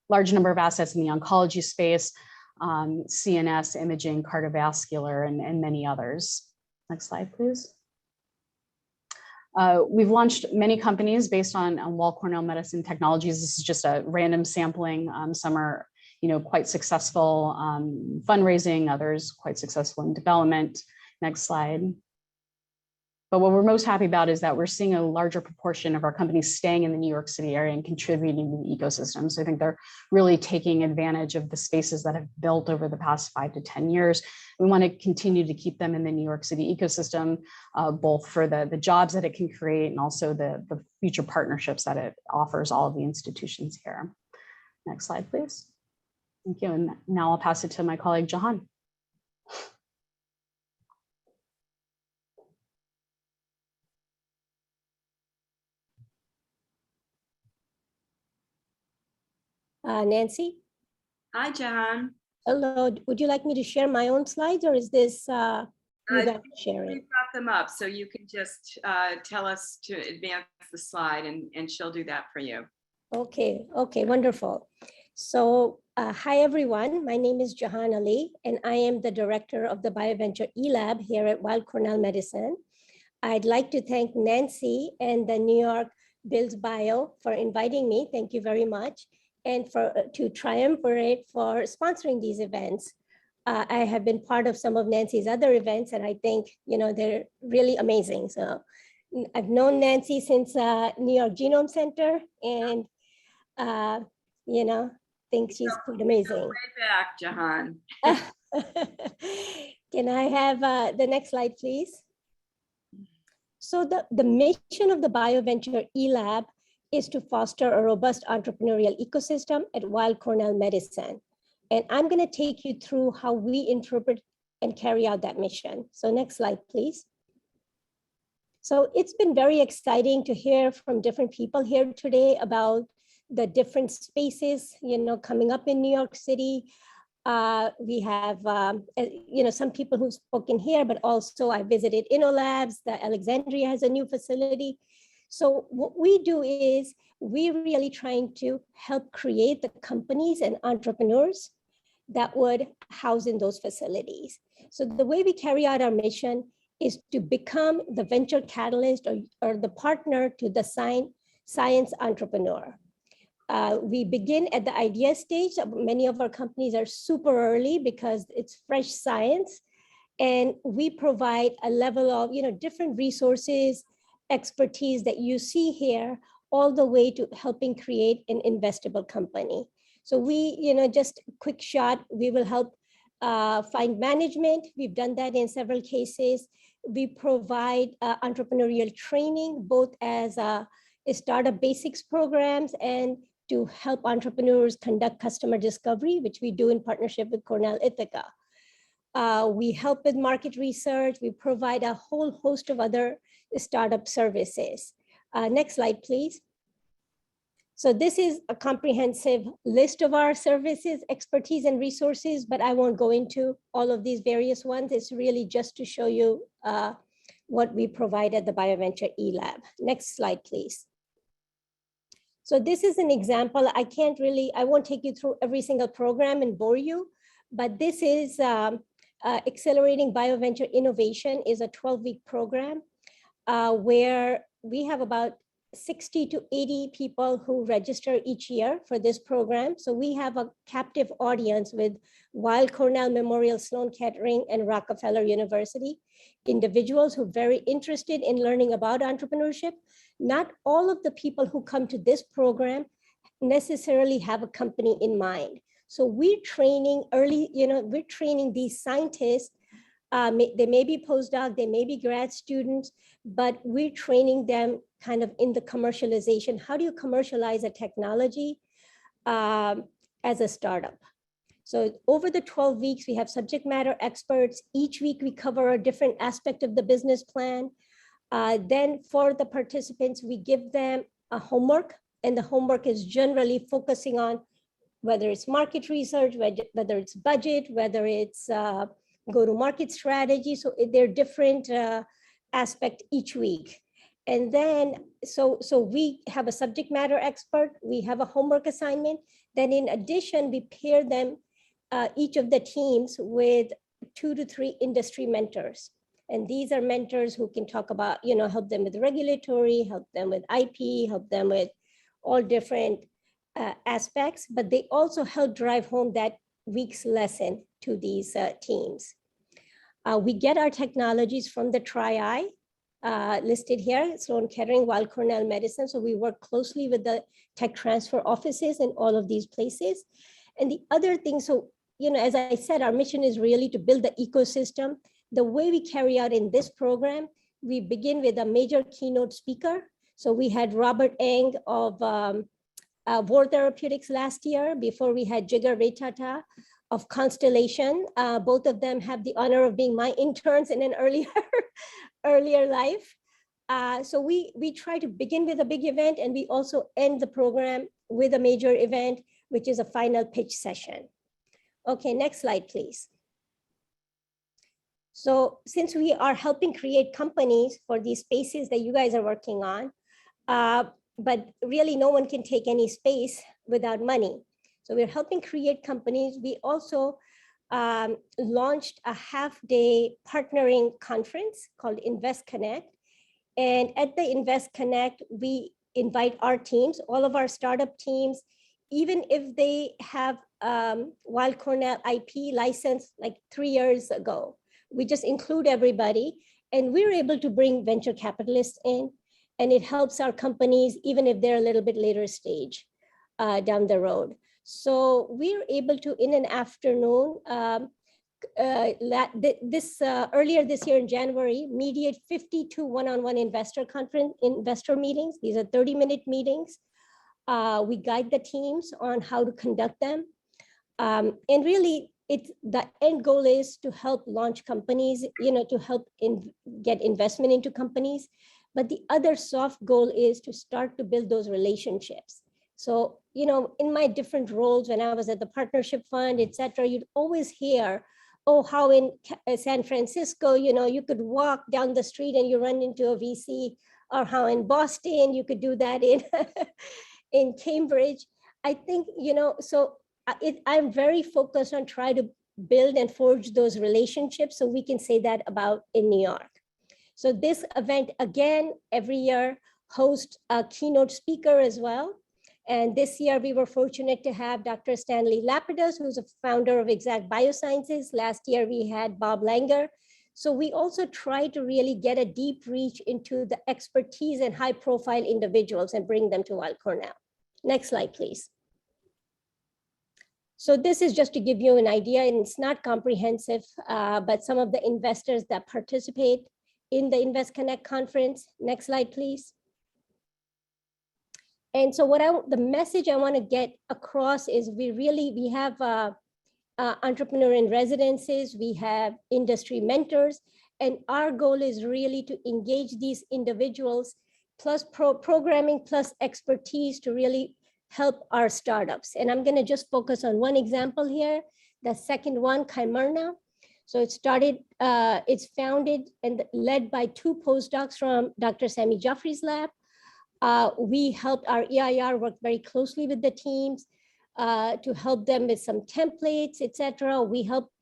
large number of assets in the oncology space, CNS, imaging, cardiovascular, and many others. Next slide, please. We've launched many companies based on Weill Cornell Medicine technologies. This is just a random sampling. Some are quite successful fundraising, others quite successful in development. Next slide. But what we're most happy about is that we're seeing a larger proportion of our companies staying in the New York City area and contributing to the ecosystem. So I think they're really taking advantage of the spaces that have built over the past 5 to 10 years. We want to continue to keep them in the New York City ecosystem, both for the jobs that it can create and also the future partnerships that it offers all of the institutions here. Next slide, please. Thank you. And now I'll pass it to my colleague, Jahan. Nancy? Hi, John. Hello, would you like me to share my own slides or is this you guys sharing? We brought them up, so you can just tell us to advance the slide and she'll do that for you. Okay, wonderful. So hi everyone, my name is Jahan Ali and I am the director of the BioVenture eLab here at Weill Cornell Medicine. I'd like to thank Nancy and the New York Builds Bio for inviting me. Thank you very much. And to Triumvirate for sponsoring these events. I have been part of some of Nancy's other events and I think, they're really amazing. So I've known Nancy since New York Genome Center and, think she's quite amazing. Way back, Jahan. Can I have the next slide, please? So the mission of the BioVenture eLab is to foster a robust entrepreneurial ecosystem at Weill Cornell Medicine. And I'm going to take you through how we interpret and carry out that mission. So next slide, please. So it's been very exciting to hear from different people here today about the different spaces, coming up in New York City. We have, some people who've spoken here, but also I visited InnoLabs, the Alexandria has a new facility. So what we do is we're really trying to help create the companies and entrepreneurs that would house in those facilities. So the way we carry out our mission is to become the venture catalyst or the partner to the science entrepreneur. We begin at the idea stage. Many of our companies are super early because it's fresh science. And we provide a level of different resources, expertise that you see here, all the way to helping create an investable company. So we, just a quick shot, we will help find management. We've done that in several cases. We provide entrepreneurial training, both as a startup basics programs and to help entrepreneurs conduct customer discovery, which we do in partnership with Cornell Ithaca. We help with market research. We provide a whole host of other startup services. Next slide, please. So this is a comprehensive list of our services, expertise, and resources, but I won't go into all of these various ones. It's really just to show you what we provide at the BioVenture eLab. Next slide, please. So this is an example. I won't take you through every single program and bore you, but this is Accelerating BioVenture Innovation is a 12-week program where we have about 60 to 80 people who register each year for this program. So we have a captive audience with Weill Cornell Memorial Sloan Kettering and Rockefeller University, individuals who are very interested in learning about entrepreneurship. Not all of the people who come to this program necessarily have a company in mind. So we're training we're training these scientists. They may be postdoc, they may be grad students, but we're training them kind of in the commercialization. How do you commercialize a technology as a startup? So over the 12 weeks, we have subject matter experts. Each week we cover a different aspect of the business plan. Then for the participants, we give them a homework, and the homework is generally focusing on whether it's market research, whether it's budget, whether it's go-to-market strategy. So there are different aspects each week. And then, so we have a subject matter expert, we have a homework assignment. Then in addition, we pair them, each of the teams with 2 to 3 industry mentors. And these are mentors who can talk about, help them with regulatory, help them with IP, help them with all different aspects, but they also help drive home that week's lesson to these teams. We get our technologies from the Tri-I listed here, Sloan Kettering, Weill Cornell Medicine. So we work closely with the tech transfer offices in all of these places. And the other thing, as I said, our mission is really to build the ecosystem. The way we carry out in this program, we begin with a major keynote speaker. So we had Robert Eng of Vor Therapeutics last year. Before we had Jigar Retata of Constellation. Both of them have the honor of being my interns in an earlier life. So we try to begin with a big event, and we also end the program with a major event, which is a final pitch session. Okay, next slide, please. So since we are helping create companies for these spaces that you guys are working on, but really no one can take any space without money. So we're helping create companies. We also launched a half-day partnering conference called Invest Connect. And at the Invest Connect, we invite our teams, all of our startup teams, even if they have Weill Cornell IP license like 3 years ago. We just include everybody, and we're able to bring venture capitalists in, and it helps our companies, even if they're a little bit later stage down the road. So we're able to, in an afternoon, earlier this year in January, mediate 52 one-on-one investor meetings. These are 30-minute meetings. We guide the teams on how to conduct them. And really, the end goal is to help launch companies, to help get investment into companies. But the other soft goal is to start to build those relationships. So, in my different roles, when I was at the partnership fund, et cetera, you'd always hear, oh, how in San Francisco, you could walk down the street and you run into a VC, or how in Boston, you could do that in Cambridge. I think, I'm very focused on trying to build and forge those relationships, so we can say that about in New York. So this event, again, every year hosts a keynote speaker as well. And this year we were fortunate to have Dr. Stanley Lapidus, who's a founder of Exact Biosciences. Last year we had Bob Langer. So we also try to really get a deep reach into the expertise and high profile individuals and bring them to Weill Cornell. Next slide, please. So this is just to give you an idea, and it's not comprehensive, but some of the investors that participate in the Invest Connect conference. Next slide, please. And so the message I want to get across is we have entrepreneur in residences, we have industry mentors, and our goal is really to engage these individuals plus programming plus expertise to really help our startups. And I'm going to just focus on one example here. The second one, Chimerna. So it's founded and led by two postdocs from Dr. Sami Jaffrey's lab. We helped our EIR work very closely with the teams to help them with some templates, etc. We helped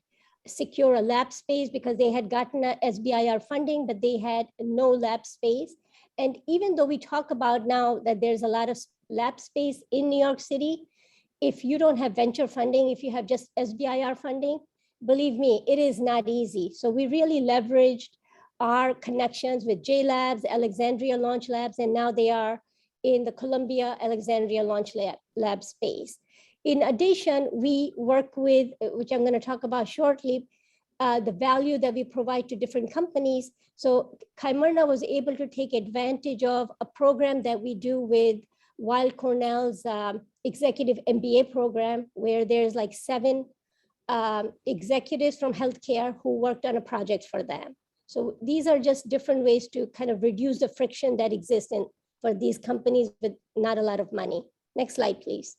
secure a lab space because they had gotten a SBIR funding, but they had no lab space. And even though we talk about now that there's a lot of lab space in New York City, if you don't have venture funding, if you have just SBIR funding, believe me, it is not easy. So we really leveraged our connections with J Labs, Alexandria Launch Labs, and now they are in the Columbia Alexandria Launch Lab space. In addition, we work with, which I'm going to talk about shortly, the value that we provide to different companies. So Chimerna was able to take advantage of a program that we do with Weill Cornell's executive MBA program, where there's like 7 executives from healthcare who worked on a project for them. So these are just different ways to kind of reduce the friction that exists for these companies with not a lot of money. Next slide, please.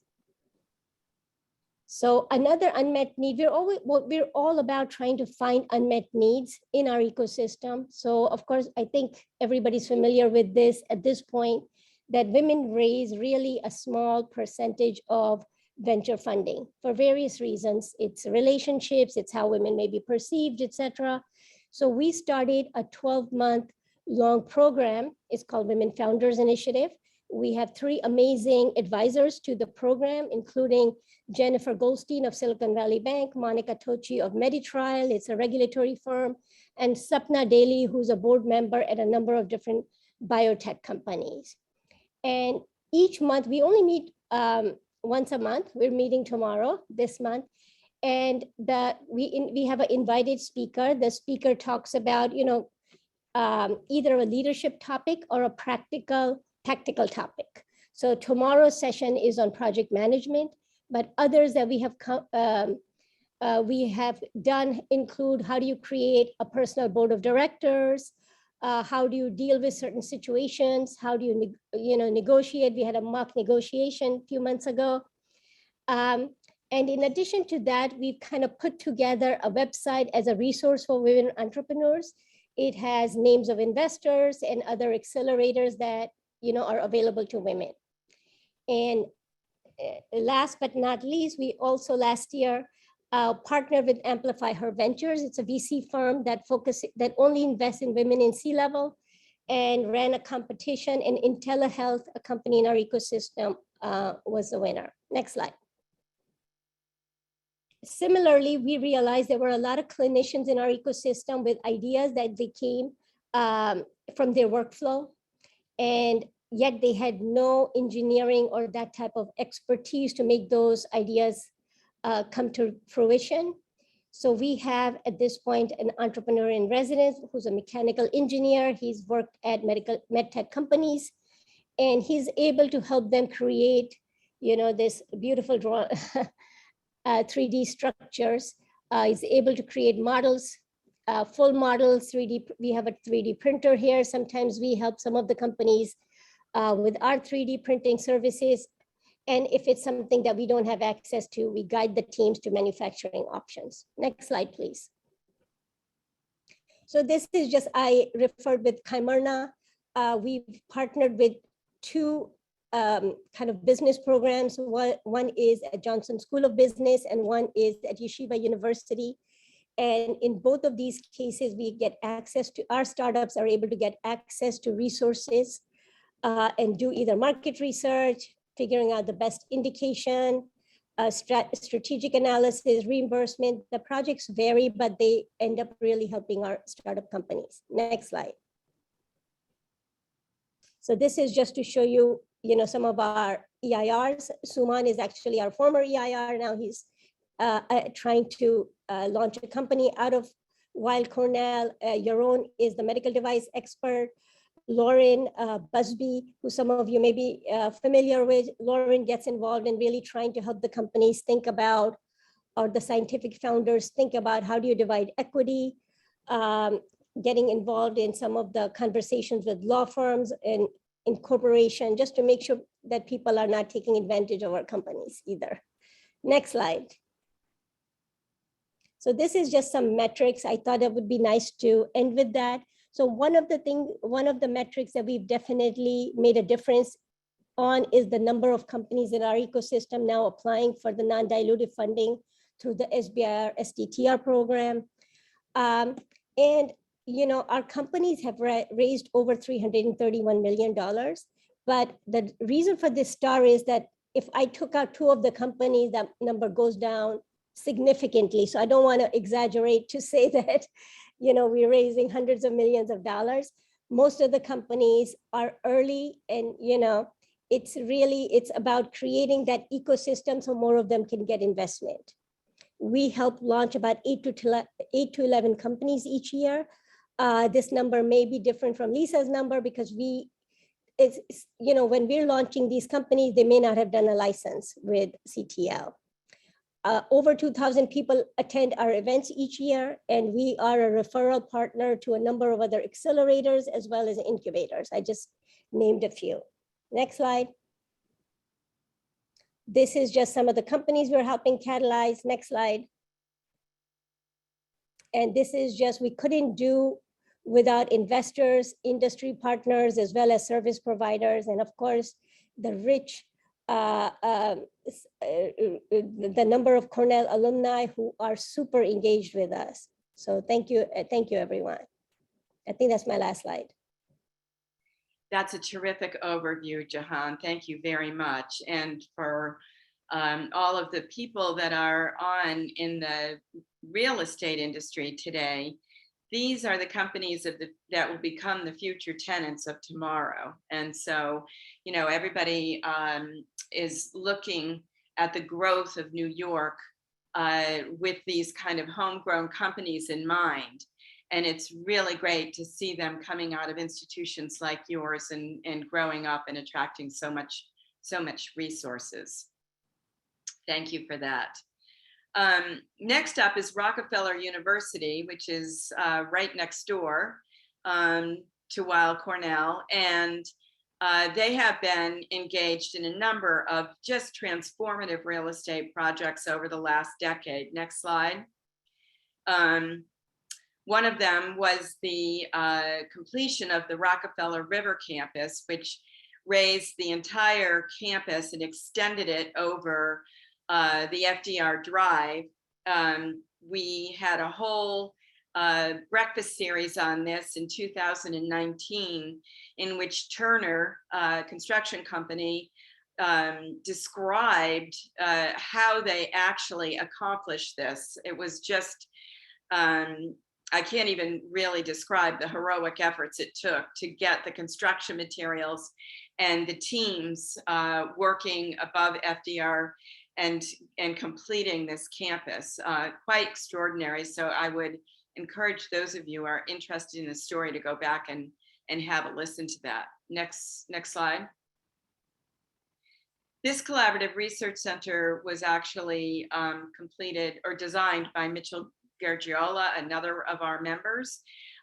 So another unmet need, we're all about trying to find unmet needs in our ecosystem. So of course, I think everybody's familiar with this at this point, that women raise really a small percentage of venture funding for various reasons. It's relationships, it's how women may be perceived, etc. So we started a 12-month long program. It's called Women Founders Initiative. We have 3 amazing advisors to the program, including Jennifer Goldstein of Silicon Valley Bank, Monica Tochi of MediTrial, it's a regulatory firm, and Sapna Daly, who's a board member at a number of different biotech companies. And each month, we only meet once a month. We're meeting tomorrow, this month. And we have an invited speaker. The speaker talks about, either a leadership topic or a practical, tactical topic. So tomorrow's session is on project management, but others that we have done include how do you create a personal board of directors, how do you deal with certain situations, how do you negotiate. We had a mock negotiation a few months ago. And in addition to that, we've kind of put together a website as a resource for women entrepreneurs. It has names of investors and other accelerators that are available to women. And last but not least, we also last year partnered with Amplify Her Ventures. It's a VC firm that only invests in women in C-level, and ran a competition, and IntelliHealth, a company in our ecosystem, was the winner. Next slide. Similarly, we realized there were a lot of clinicians in our ecosystem with ideas that they came from their workflow, and yet they had no engineering or that type of expertise to make those ideas come to fruition. So we have at this point an entrepreneur in residence who's a mechanical engineer. He's worked at medtech companies, and he's able to help them create, this beautiful 3D structures. He's able to create models, full models, 3D. We have a 3D printer here. Sometimes we help some of the companies with our 3D printing services. And if it's something that we don't have access to, we guide the teams to manufacturing options. Next slide, please. So this is just, I referred with Chimerna. We've partnered with 2 kind of business programs. One is at Johnson School of Business, and one is at Yeshiva University. And in both of these cases, we get access to, our startups are able to get access to resources and do either market research, figuring out the best indication, strategic analysis, reimbursement. The projects vary, but they end up really helping our startup companies. Next slide. So this is just to show you, some of our EIRs. Suman is actually our former EIR. Now he's trying to launch a company out of Weill Cornell. Yaron is the medical device expert. Lauren Busby, who some of you may be familiar with. Lauren gets involved in really trying to help the companies think about or the scientific founders think about how do you divide equity, getting involved in some of the conversations with law firms and incorporation, just to make sure that people are not taking advantage of our companies either. Next slide. So this is just some metrics. I thought it would be nice to end with that. So one of the metrics that we've definitely made a difference on is the number of companies in our ecosystem now applying for the non-dilutive funding through the SBIR STTR program. And our companies have raised over $331 million. But the reason for this star is that if I took out 2 of the companies, that number goes down significantly. So I don't want to exaggerate to say that, we're raising hundreds of millions of dollars. Most of the companies are early, and, it's about creating that ecosystem so more of them can get investment. We help launch about 8 to 11 companies each year. This number may be different from Lisa's number because when we're launching these companies, they may not have done a license with CTL. Over 2,000 people attend our events each year, and we are a referral partner to a number of other accelerators as well as incubators. I just named a few. Next slide. This is just some of the companies we're helping catalyze. Next slide. And this is just, we couldn't do without investors, industry partners, as well as service providers, and of course, the rich, the number of Cornell alumni who are super engaged with us. So thank you, everyone. I think that's my last slide. That's a terrific overview, Jahan. Thank you very much. And for all of the people that are on in the real estate industry today, these are the companies that will become the future tenants of tomorrow. And so, everybody is looking at the growth of New York with these kind of homegrown companies in mind. And it's really great to see them coming out of institutions like yours and growing up and attracting so much resources. Thank you for that. Next up is Rockefeller University, which is right next door to Weill Cornell. And they have been engaged in a number of just transformative real estate projects over the last decade. Next slide. One of them was the completion of the Rockefeller River campus, which raised the entire campus and extended it over the FDR Drive. We had a whole breakfast series on this in 2019, in which Turner Construction Company described how they actually accomplished this. It was just, I can't even really describe the heroic efforts it took to get the construction materials and the teams working above FDR and completing this campus. Quite extraordinary. So I would encourage those of you who are interested in the story to go back and have a listen to that. Next slide. This collaborative research center was actually completed or designed by Mitchell Gargiola, another of our members.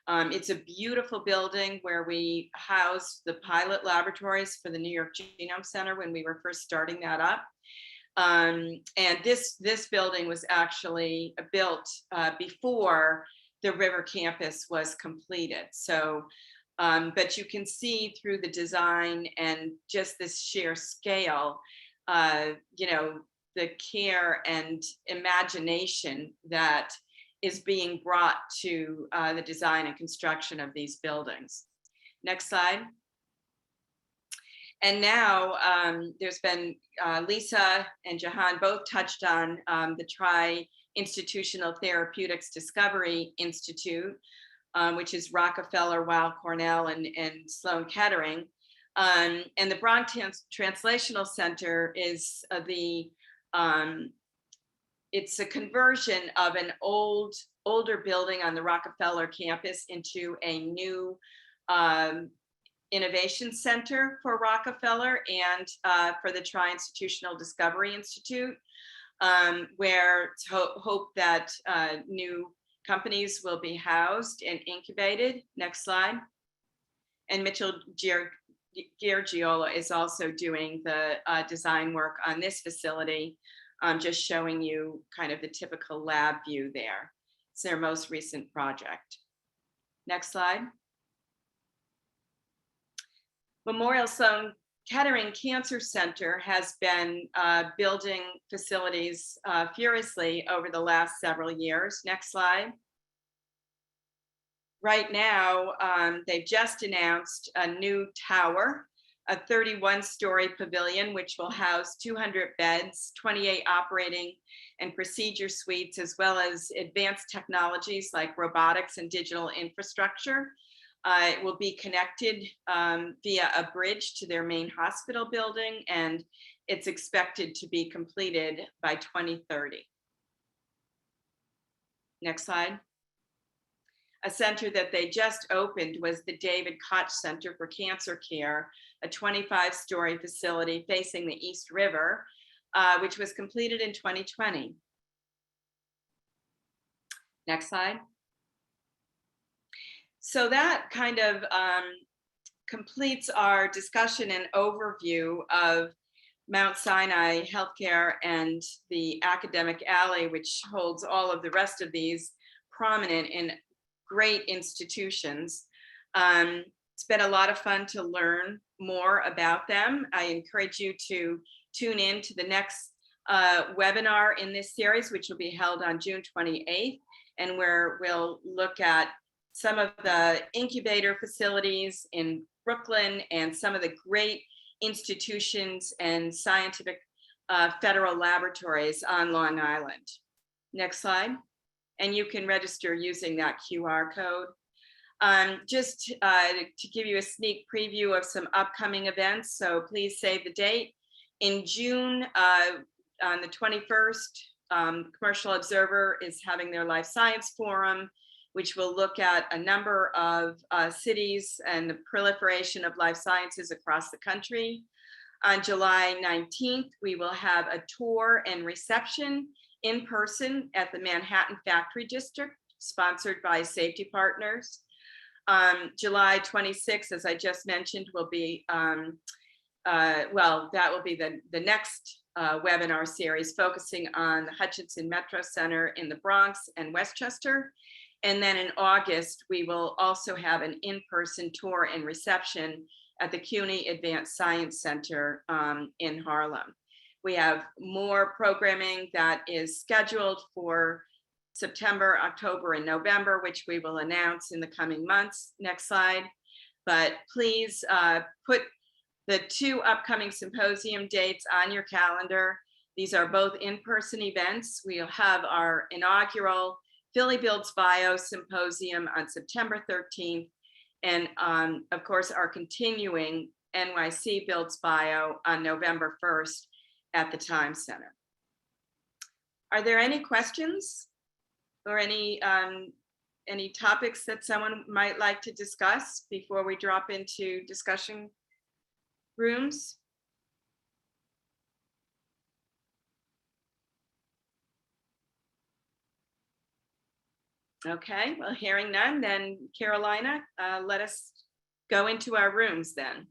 It's a beautiful building where we housed the pilot laboratories for the New York Genome Center when we were first starting that up. And this building was actually built before the River campus was completed. So, but you can see through the design and just this sheer scale, the care and imagination that is being brought to the design and construction of these buildings. Next slide. And now there's been, Lisa and Jahan both touched on the Tri-Institutional Therapeutics Discovery Institute, which is Rockefeller, Weill Cornell, and Sloan Kettering. And the Bronx Translational Center is it's a conversion of an older building on the Rockefeller campus into a new innovation center for Rockefeller and for the Tri-Institutional Discovery Institute. where hope that new companies will be housed and incubated. Next slide. And Mitchell Giorgiola is also doing the design work on this facility. Just showing you kind of the typical lab view there. It's their most recent project. Next slide. Memorial Sloan Kettering Cancer Center has been building facilities furiously over the last several years. Next slide. Right now, they've just announced a new tower, a 31-story pavilion, which will house 200 beds, 28 operating and procedure suites, as well as advanced technologies like robotics and digital infrastructure. It will be connected via a bridge to their main hospital building, and it's expected to be completed by 2030. Next slide. A center that they just opened was the David Koch Center for Cancer Care, a 25-story facility facing the East River, which was completed in 2020. Next slide. So that kind of completes our discussion and overview of Mount Sinai Healthcare and the Academic Alley, which holds all of the rest of these prominent and great institutions. It's been a lot of fun to learn more about them. I encourage you to tune in to the next webinar in this series, which will be held on June 28th, and where we'll look at some of the incubator facilities in Brooklyn and some of the great institutions and scientific federal laboratories on Long Island. Next slide. And you can register using that QR code. Just to give you a sneak preview of some upcoming events, so please save the date. In June, on the 21st, Commercial Observer is having their Life Science Forum, which will look at a number of cities and the proliferation of life sciences across the country. On July 19th, we will have a tour and reception in person at the Manhattan Factory District, sponsored by Safety Partners. July 26th, as I just mentioned, will be, that will be the next webinar series focusing on the Hutchinson Metro Center in the Bronx and Westchester. And then in August, we will also have an in-person tour and reception at the CUNY Advanced Science Center in Harlem. We have more programming that is scheduled for September, October, and November, which we will announce in the coming months. Next slide. But please put the 2 upcoming symposium dates on your calendar. These are both in-person events. We'll have our inaugural Philly Builds Bio Symposium on September 13th. And of course, our continuing NYC Builds Bio on November 1st at the Time Center. Are there any questions or any topics that someone might like to discuss before we drop into discussion rooms? Okay, well, hearing none, then Carolina, let us go into our rooms then.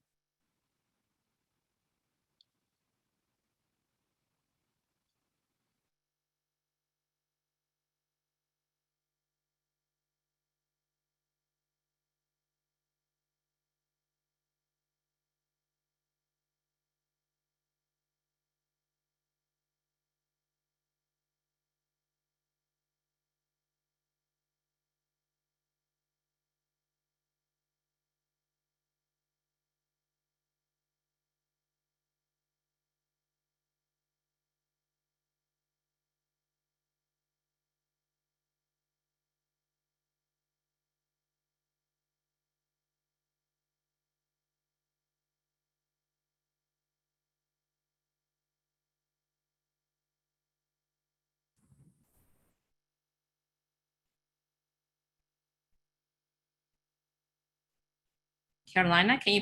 Carolina, can you